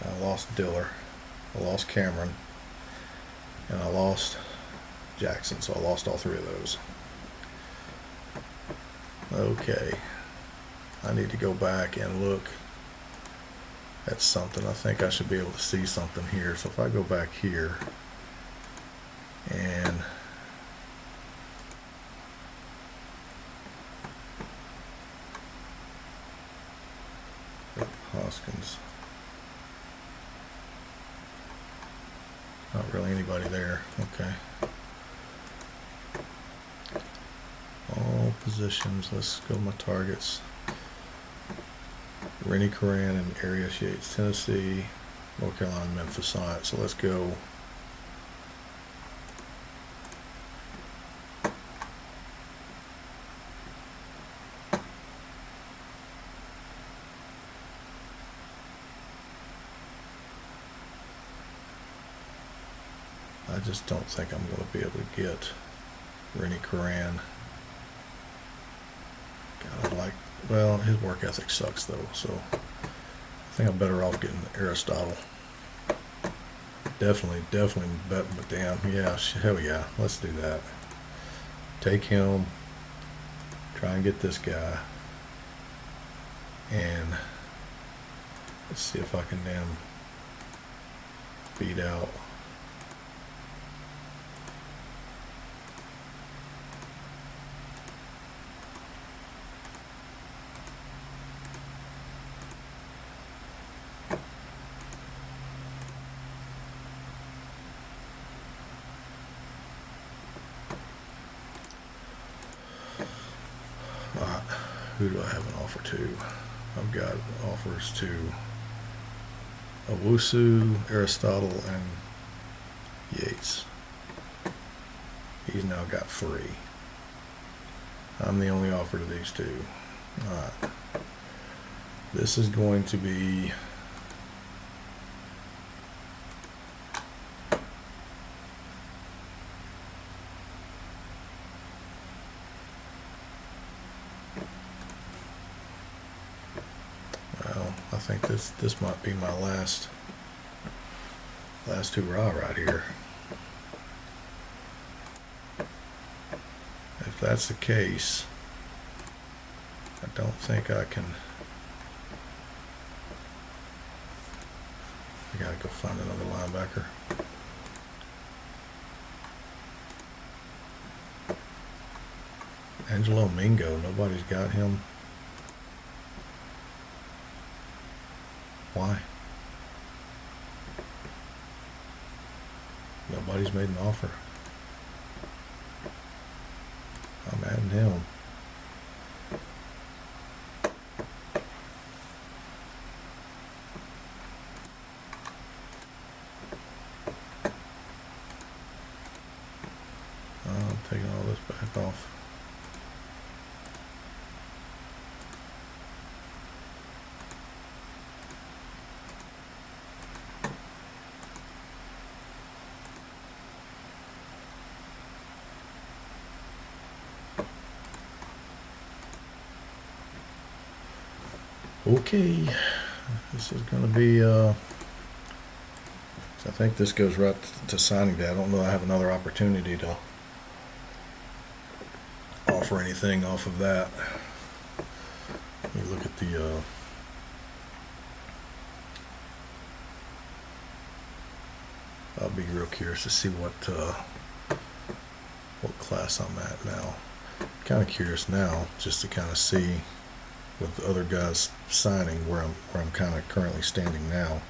I lost Diller, I lost Cameron, and I lost Jackson, so I lost all 3 of those. Okay, I need to go back and look at something. I think I should be able to see something here. So if I go back here and Hoskins, not really anybody there. Okay. All positions. Let's go to my targets. Rennie Coran and Arias Yates, Tennessee, North Carolina, Memphis. All right, so let's go. I just don't think I'm going to be able to get Rennie Coran. God, I like, well, his work ethic sucks though, so I think I'm better off getting Aristotle. Definitely betting with Dan. Yeah, hell yeah, let's do that. Take him, try and get this guy, and let's see if I can damn beat out who do I have an offer to? I've got offers to Owusu, Aristotle, and Yates. He's now got 3. I'm the only offer to these 2. Alright. This is going to be I think this might be my last hurrah right here. If that's the case, I don't think I can. I gotta go find another linebacker. Angelo Mingo, nobody's got him. Why? Nobody's made an offer. I'm adding him. I'm taking all this back off. Okay, this is going to be, I think this goes right to signing day. I don't know I have another opportunity to offer anything off of that. Let me look at the, I'll be real curious to see what class I'm at now. Kind of curious now just to kind of see with the other guys signing where I'm kind of currently standing now.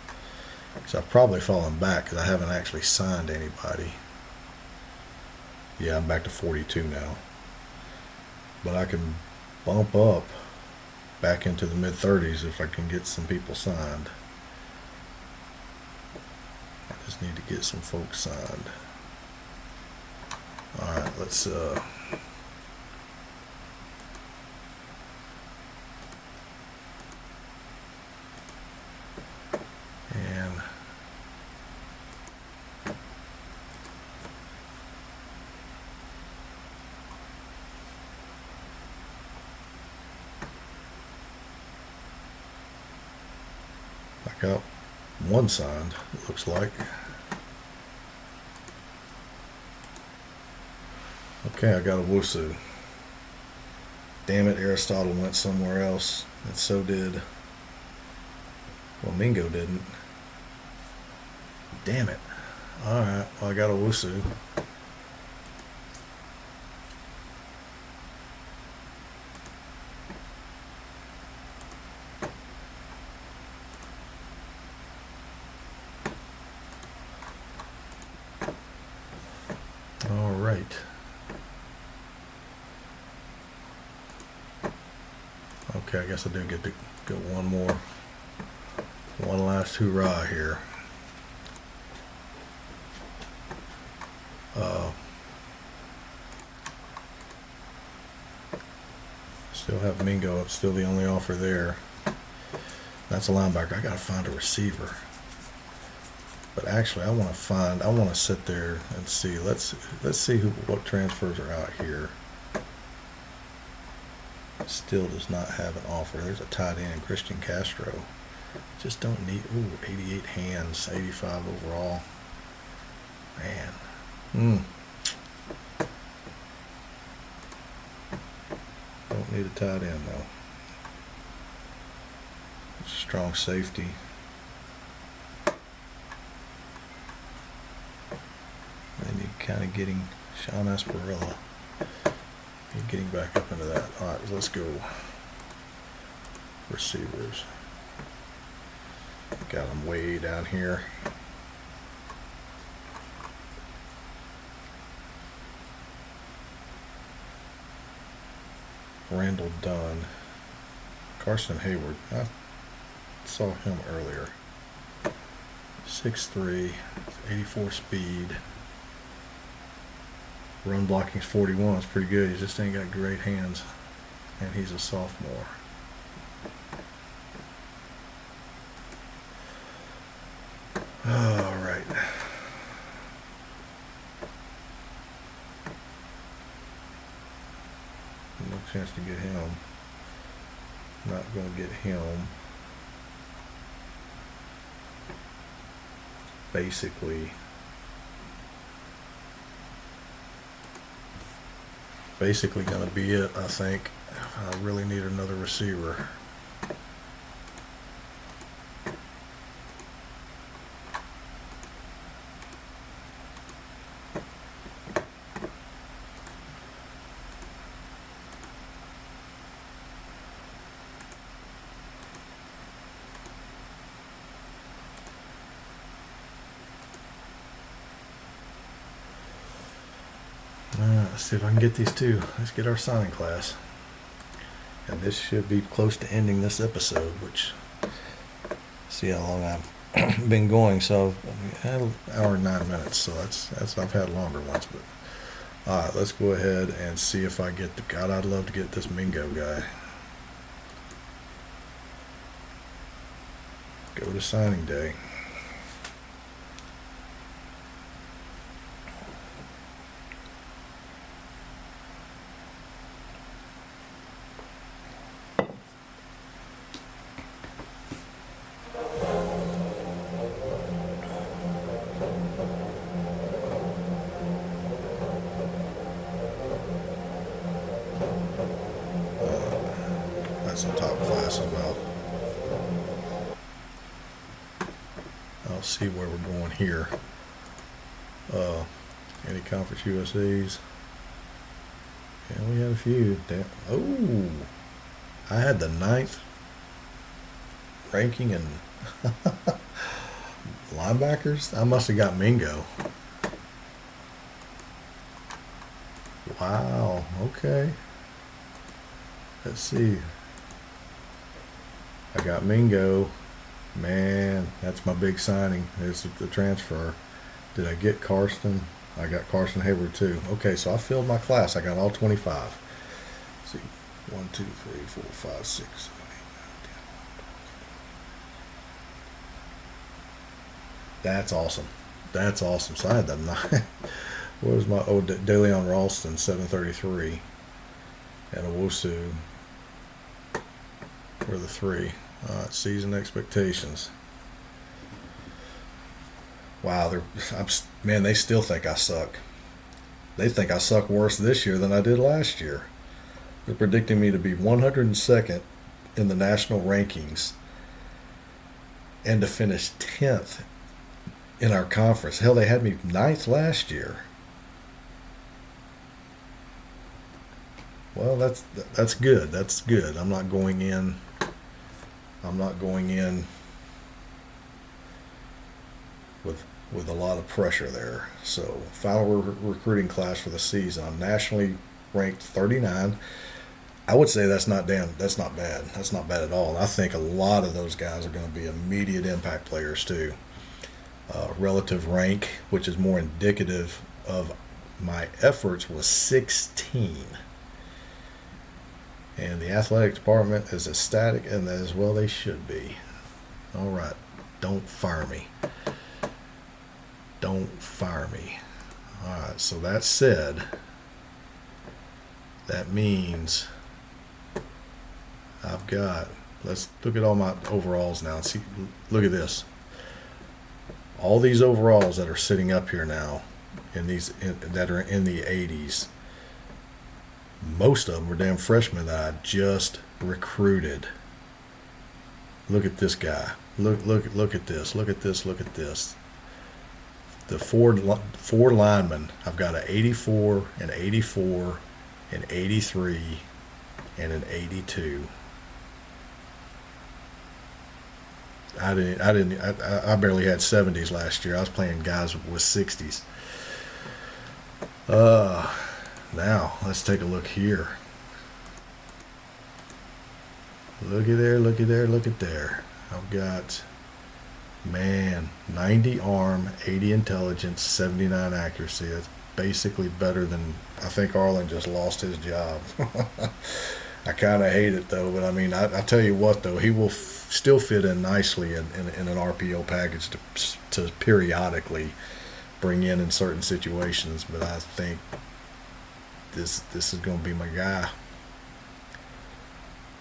So I've probably fallen back because I haven't actually signed anybody. Yeah, I'm back to 42 now. But I can bump up back into the mid-30s if I can get some people signed. I just need to get some folks signed. Alright, let's and I got one signed, it looks like. Okay, I got a Wusu. Damn it, Aristotle went somewhere else. And so did... Well, Mingo didn't. Damn it. Alright, well, I got a Wusu. Alright. Okay, I guess I do get to go one last hurrah here. Still have Mingo. It's still the only offer there. That's a linebacker. I gotta find a receiver. But actually, I want to sit there and see. Let's see what transfers are out here. Still does not have an offer. There's a tight end, Christian Castro. Just don't need. Ooh, 88 hands, 85 overall. Man. Don't need a tight end though. It's a strong safety. And you're kind of getting Sean Asparilla. You're getting back up into that. All right, let's go. Receivers. Got them way down here. Randall Dunn. Carson Hayward. I saw him earlier. 6'3", 84 speed. Run blocking's 41. It's pretty good. He just ain't got great hands. And he's a sophomore. All right. No chance to get him. Not going to get him. Basically going to be it, I think. I really need another receiver. Let's see if I can get these two. Let's get our signing class. And this should be close to ending this episode, which, see how long I've been going. So I've had an hour and 9 minutes. So that's I've had longer ones. But all right, let's go ahead and see if I get the. God, I'd love to get this Mingo guy. Go to signing day. Some top class about. I'll see where we're going here. Any conference USAs? Yeah, we had a few. Damn. Oh, I had the 9th ranking in linebackers. I must have got Mingo. Wow. Okay. Let's see. I got Mingo. Man, that's my big signing. There's the transfer. Did I get Karsten? I got Carson Hayward too. Okay, so I filled my class. I got all 25. Let's see. 1, 2, 3, 4, 5, 6, 7, 8, 9, 10. That's awesome. That's awesome. So I had that 9. What was my DeLeon Ralston 733 and Owusu were the 3. Season expectations. Wow, man, they still think I suck. They think I suck worse this year than I did last year. They're predicting me to be 102nd in the national rankings and to finish 10th in our conference. Hell, they had me 9th last year. Well, that's good. That's good. I'm not going in with a lot of pressure there. So, final recruiting class for the season. I'm nationally ranked 39. I would say that's not bad. That's not bad at all. And I think a lot of those guys are going to be immediate impact players too. Relative rank, which is more indicative of my efforts, was 16. And the athletic department is ecstatic, and as well they should be. All right, don't fire me. Don't fire me. All right, so that said, that means I've got, let's look at all my overalls now and see, look at this. All these overalls that are sitting up here now that are in the 80s, most of them were damn freshmen that I just recruited. Look at this guy. Look at this. Look at this. Look at this. The four linemen. I've got an 84, an 84, an 83, and an 82. I barely had 70s last year. I was playing guys with 60s. Now let's take a look here. Look at there, look at there, look at there. I've got, man, 90 arm, 80 intelligence, 79 accuracy. That's basically better than, I think Arlen just lost his job. I kind of hate it though, but I mean, I tell you what though, he will still fit in nicely in an RPO package to periodically bring in certain situations. But I think this is going to be my guy.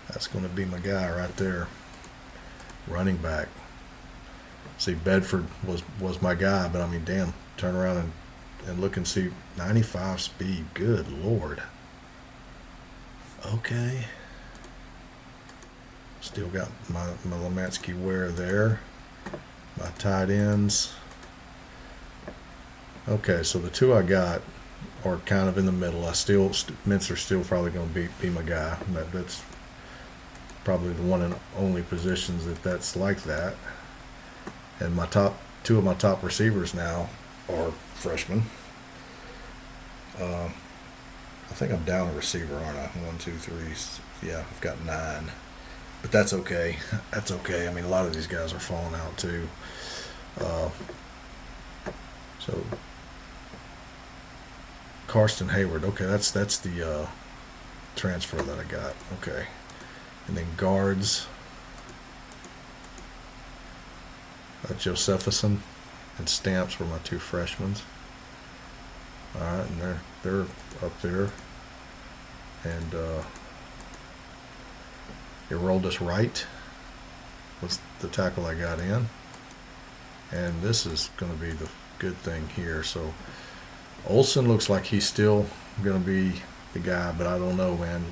That's going to be my guy right there. Running back. See, Bedford was my guy, but I mean, damn, turn around and look and see 95 speed. Good Lord. Okay. Still got my Lemansky Ware there. My tight ends. Okay, so the two I got are kind of in the middle. Mintzer's still probably going to be my guy. That's probably the one and only positions that's like that. And my two of my top receivers now are freshmen. I think I'm down a receiver, aren't I? 1, 2, 3. Yeah, I've got 9. But that's okay. That's okay. I mean, a lot of these guys are falling out too. So Karsten Hayward. Okay, that's the transfer that I got. Okay. And then guards. Josephson and Stamps were my 2 freshmen. All right, and they're up there. And Eroldus Wright was the tackle I got in. And this is going to be the good thing here. So Olsen looks like he's still going to be the guy, but I don't know, man.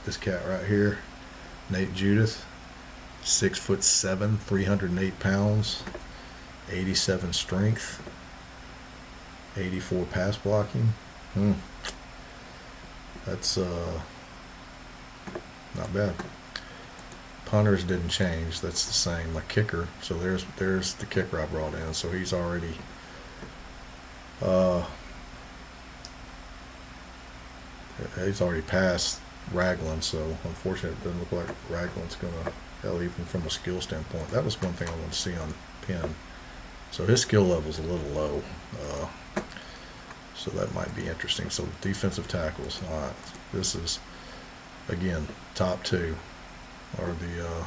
This cat right here, Nate Judith, 6'7", 308 pounds, 87 strength, 84 pass blocking. That's not bad. Punters didn't change. That's the same. My kicker. So there's the kicker I brought in. So he's already He's already passed Ragland, so unfortunately it doesn't look like Ragland's gonna, hell, even from a skill standpoint. That was one thing I want to see on Penn. So his skill level's a little low. So that might be interesting. So defensive tackles. All right. This is, again, top two are the.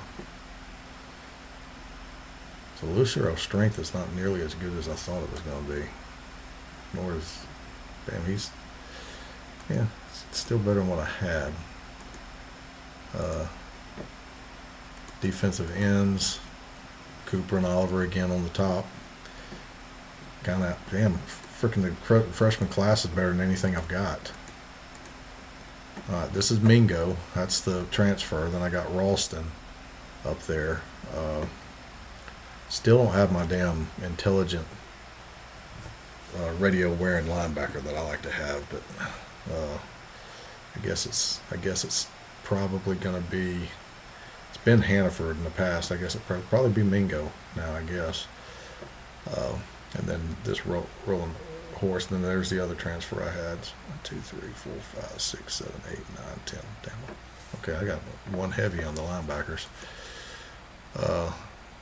So Lucero's strength is not nearly as good as I thought it was going to be. Nor is, damn, it's still better than what I had. Defensive ends, Cooper and Oliver again on the top. Kind of, damn, freaking the freshman class is better than anything I've got. All right, this is Mingo. That's the transfer. Then I got Ralston up there. Still don't have my damn intelligent radio wearing linebacker that I like to have, but I guess it's probably going to be. It's been Hannaford in the past. I guess it probably be Mingo now. I guess. And then this rolling horse. Then there's the other transfer I had. 1, 2, 3, 4, 5, 6, 7, 8, 9, 10. Damn. Okay, I got one heavy on the linebackers.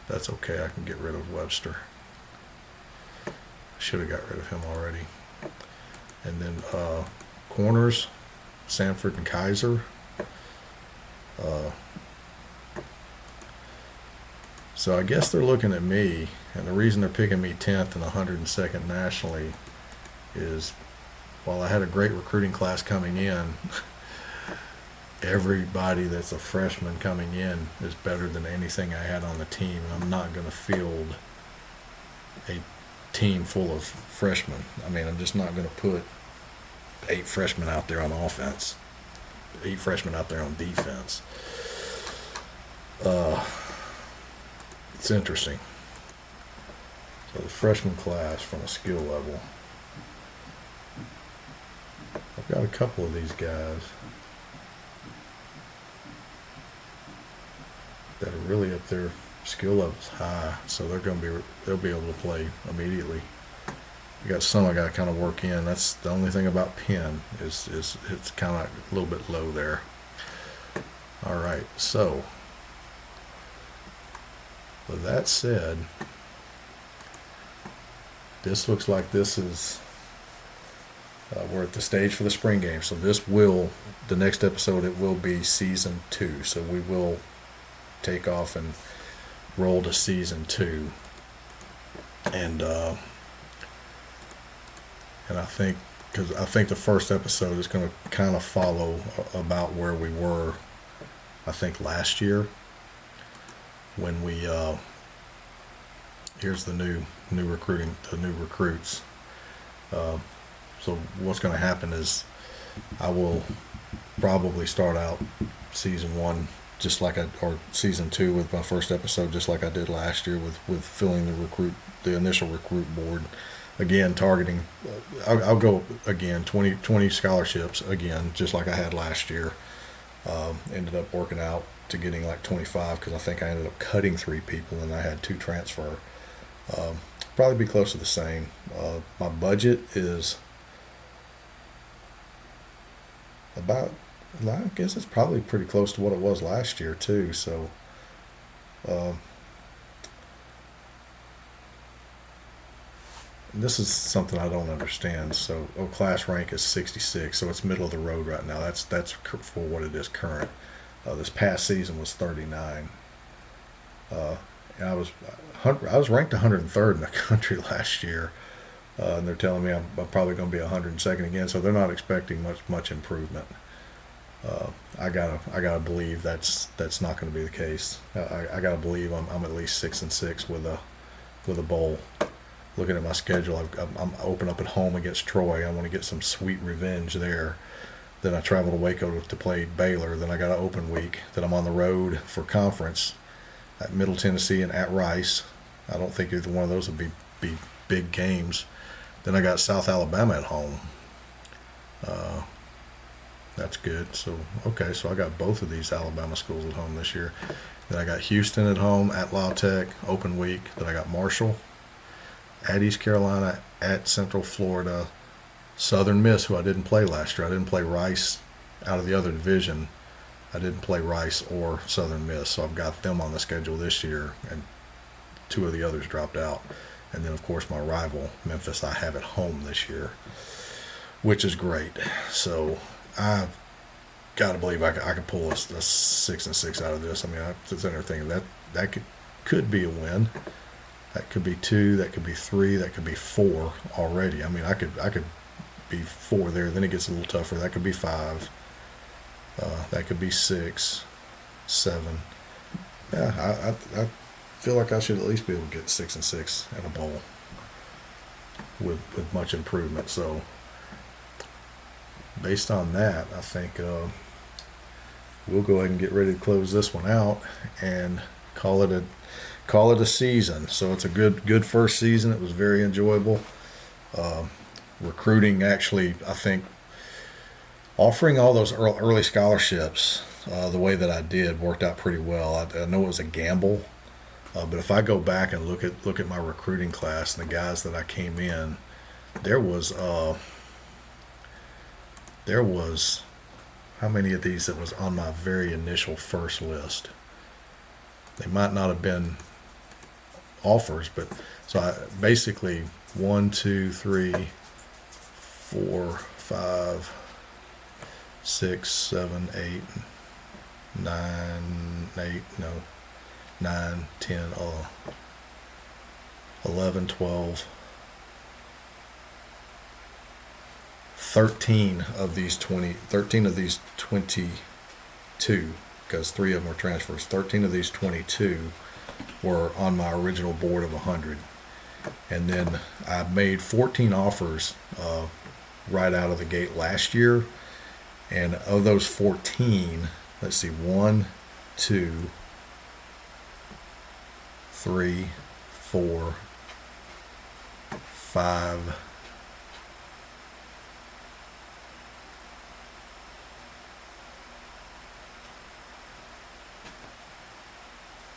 That's okay. I can get rid of Webster. Should have got rid of him already. And then corners, Sanford and Kaiser. So I guess they're looking at me, and the reason they're picking me 10th and 102nd nationally is, while I had a great recruiting class coming in, everybody that's a freshman coming in is better than anything I had on the team, and I'm not going to field a team full of freshmen. I mean, I'm just not going to put 8 freshmen out there on offense, 8 freshmen out there on defense. It's interesting. So the freshman class from a skill level, I've got a couple of these guys that are really up there, skill levels high, so they'll be able to play immediately. You got some I got to kind of work in. That's the only thing about Penn is it's kind of a little bit low there. All right, so with that said, this looks like this is we're at the stage for the spring game. So the next episode, it will be season 2. So we will take off and roll to season 2. And I think, because I think the first episode is going to kind of follow about where we were, I think, last year, when we here's the new recruiting, the new recruits. So what's going to happen is I will probably start out season 1 or season 2 with my first episode, just like I did last year with filling the initial recruit board. Again, targeting, I'll go again, 20 scholarships again, just like I had last year. Ended up working out to getting like 25, because I think I ended up cutting 3 people and I had 2 transfer. Probably be close to the same. My budget is about, I guess it's probably pretty close to what it was last year too. So this is something I don't understand. So class rank is 66, so it's middle of the road right now. That's for what it is current. This past season was 39. And I was ranked 103rd in the country last year, and they're telling me I'm probably going to be 102nd again. So they're not expecting much improvement. I gotta believe that's not going to be the case. I gotta believe I'm at least 6-6 with a bowl. Looking at my schedule, I'm open up at home against Troy. I want to get some sweet revenge there. Then I travel to Waco to play Baylor. Then I got an open week. Then I'm on the road for conference at Middle Tennessee and at Rice. I don't think either one of those would be big games. Then I got South Alabama at home. That's good. So I got both of these Alabama schools at home this year. Then I got Houston at home, at La Tech, open week. Then I got Marshall, at East Carolina, at Central Florida, Southern Miss, who I didn't play last year. I didn't play Rice out of the other division. I didn't play Rice or Southern Miss, so I've got them on the schedule this year, and 2 of the others dropped out. And then, of course, my rival, Memphis, I have at home this year, which is great. So I got to believe I could pull a 6-6 out of this. I mean, I'm sitting there thinking that could be a win. That could be 2. That could be 3. That could be 4 already. I mean, I could be 4 there. Then it gets a little tougher. That could be 5. That could be 6, 7. Yeah, I feel like I should at least be able to get 6-6 in a bowl with much improvement. So based on that, I think we'll go ahead and get ready to close this one out and call it a season. So it's a good first season. It was very enjoyable. Recruiting, actually, I think offering all those early scholarships the way that I did worked out pretty well. I know it was a gamble, but if I go back and look at my recruiting class and the guys that I came in, there was how many of these that was on my very initial first list. They might not have been offers, but so I basically 1, 2, 3, 4, 5, 6, 7, 8, 9, 10, 11, 12, 13 of these 22, because 3 of them were transfers. 13 of these 22 were on my original board of 100. And then I made 14 offers right out of the gate last year. And of those 14, let's see, 1, 2, 3, 4, 5,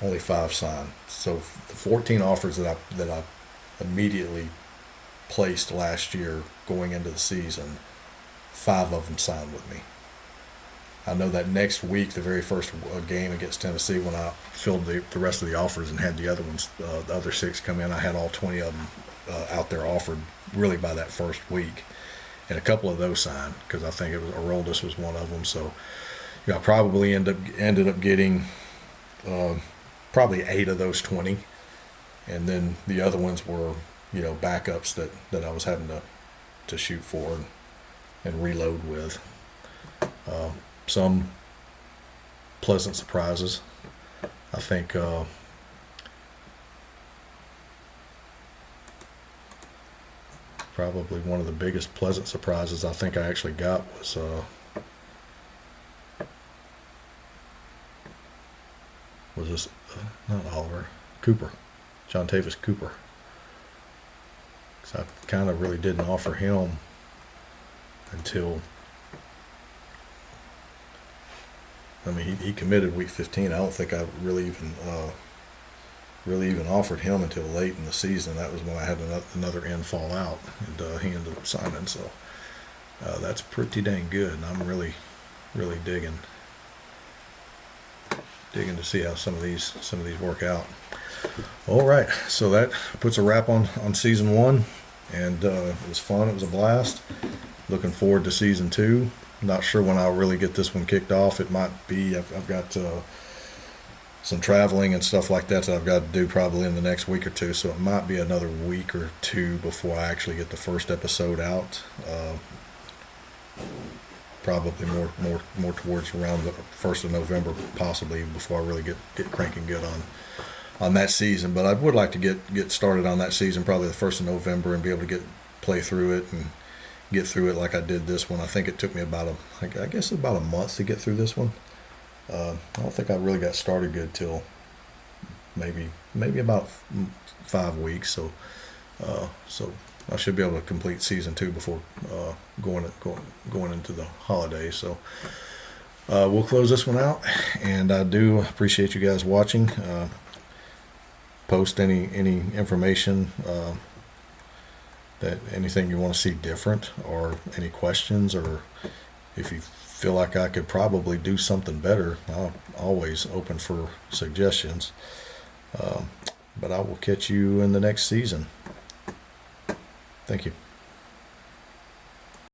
only 5 signed. So the 14 offers that I immediately placed last year going into the season, 5 of them signed with me. I know that next week, the very first game against Tennessee, when I filled the rest of the offers and had the other ones, the other 6 come in, I had all 20 of them out there offered really by that first week. And a couple of those signed, because I think it was Aroldis was one of them. So I probably ended up getting probably 8 of those 20. And then the other ones were, backups that I was having to shoot for and reload with. Some pleasant surprises. I think probably one of the biggest pleasant surprises I think I actually got was this not Oliver Cooper, John Tavis Cooper. So I kind of really didn't offer him until, he committed week 15. I don't think I really even offered him until late in the season. That was when I had another end fall out, and he ended up signing. So that's pretty dang good, and I'm really digging to see how some of these work out. All right, so that puts a wrap on season 1, and it was fun. It was a blast. Looking forward to season 2. Not sure when I'll really get this one kicked off. It might be, I've got some traveling and stuff like that I've got to do probably in the next week or 2, so it might be another week or 2 before I actually get the first episode out. Probably more towards around the 1st of November, possibly, before I really get cranking good on that season. But I would like to get started on that season probably the 1st of November and be able to play through it and get through it like I did this one. I think it took me about a month to get through this one. I don't think I really got started good till maybe about 5 weeks. So I should be able to complete season 2 before going into the holidays. So we'll close this one out, and I do appreciate you guys watching. Post any information that anything you want to see different, or any questions, or if you feel like I could probably do something better, I'm always open for suggestions. But I will catch you in the next season. Thank you.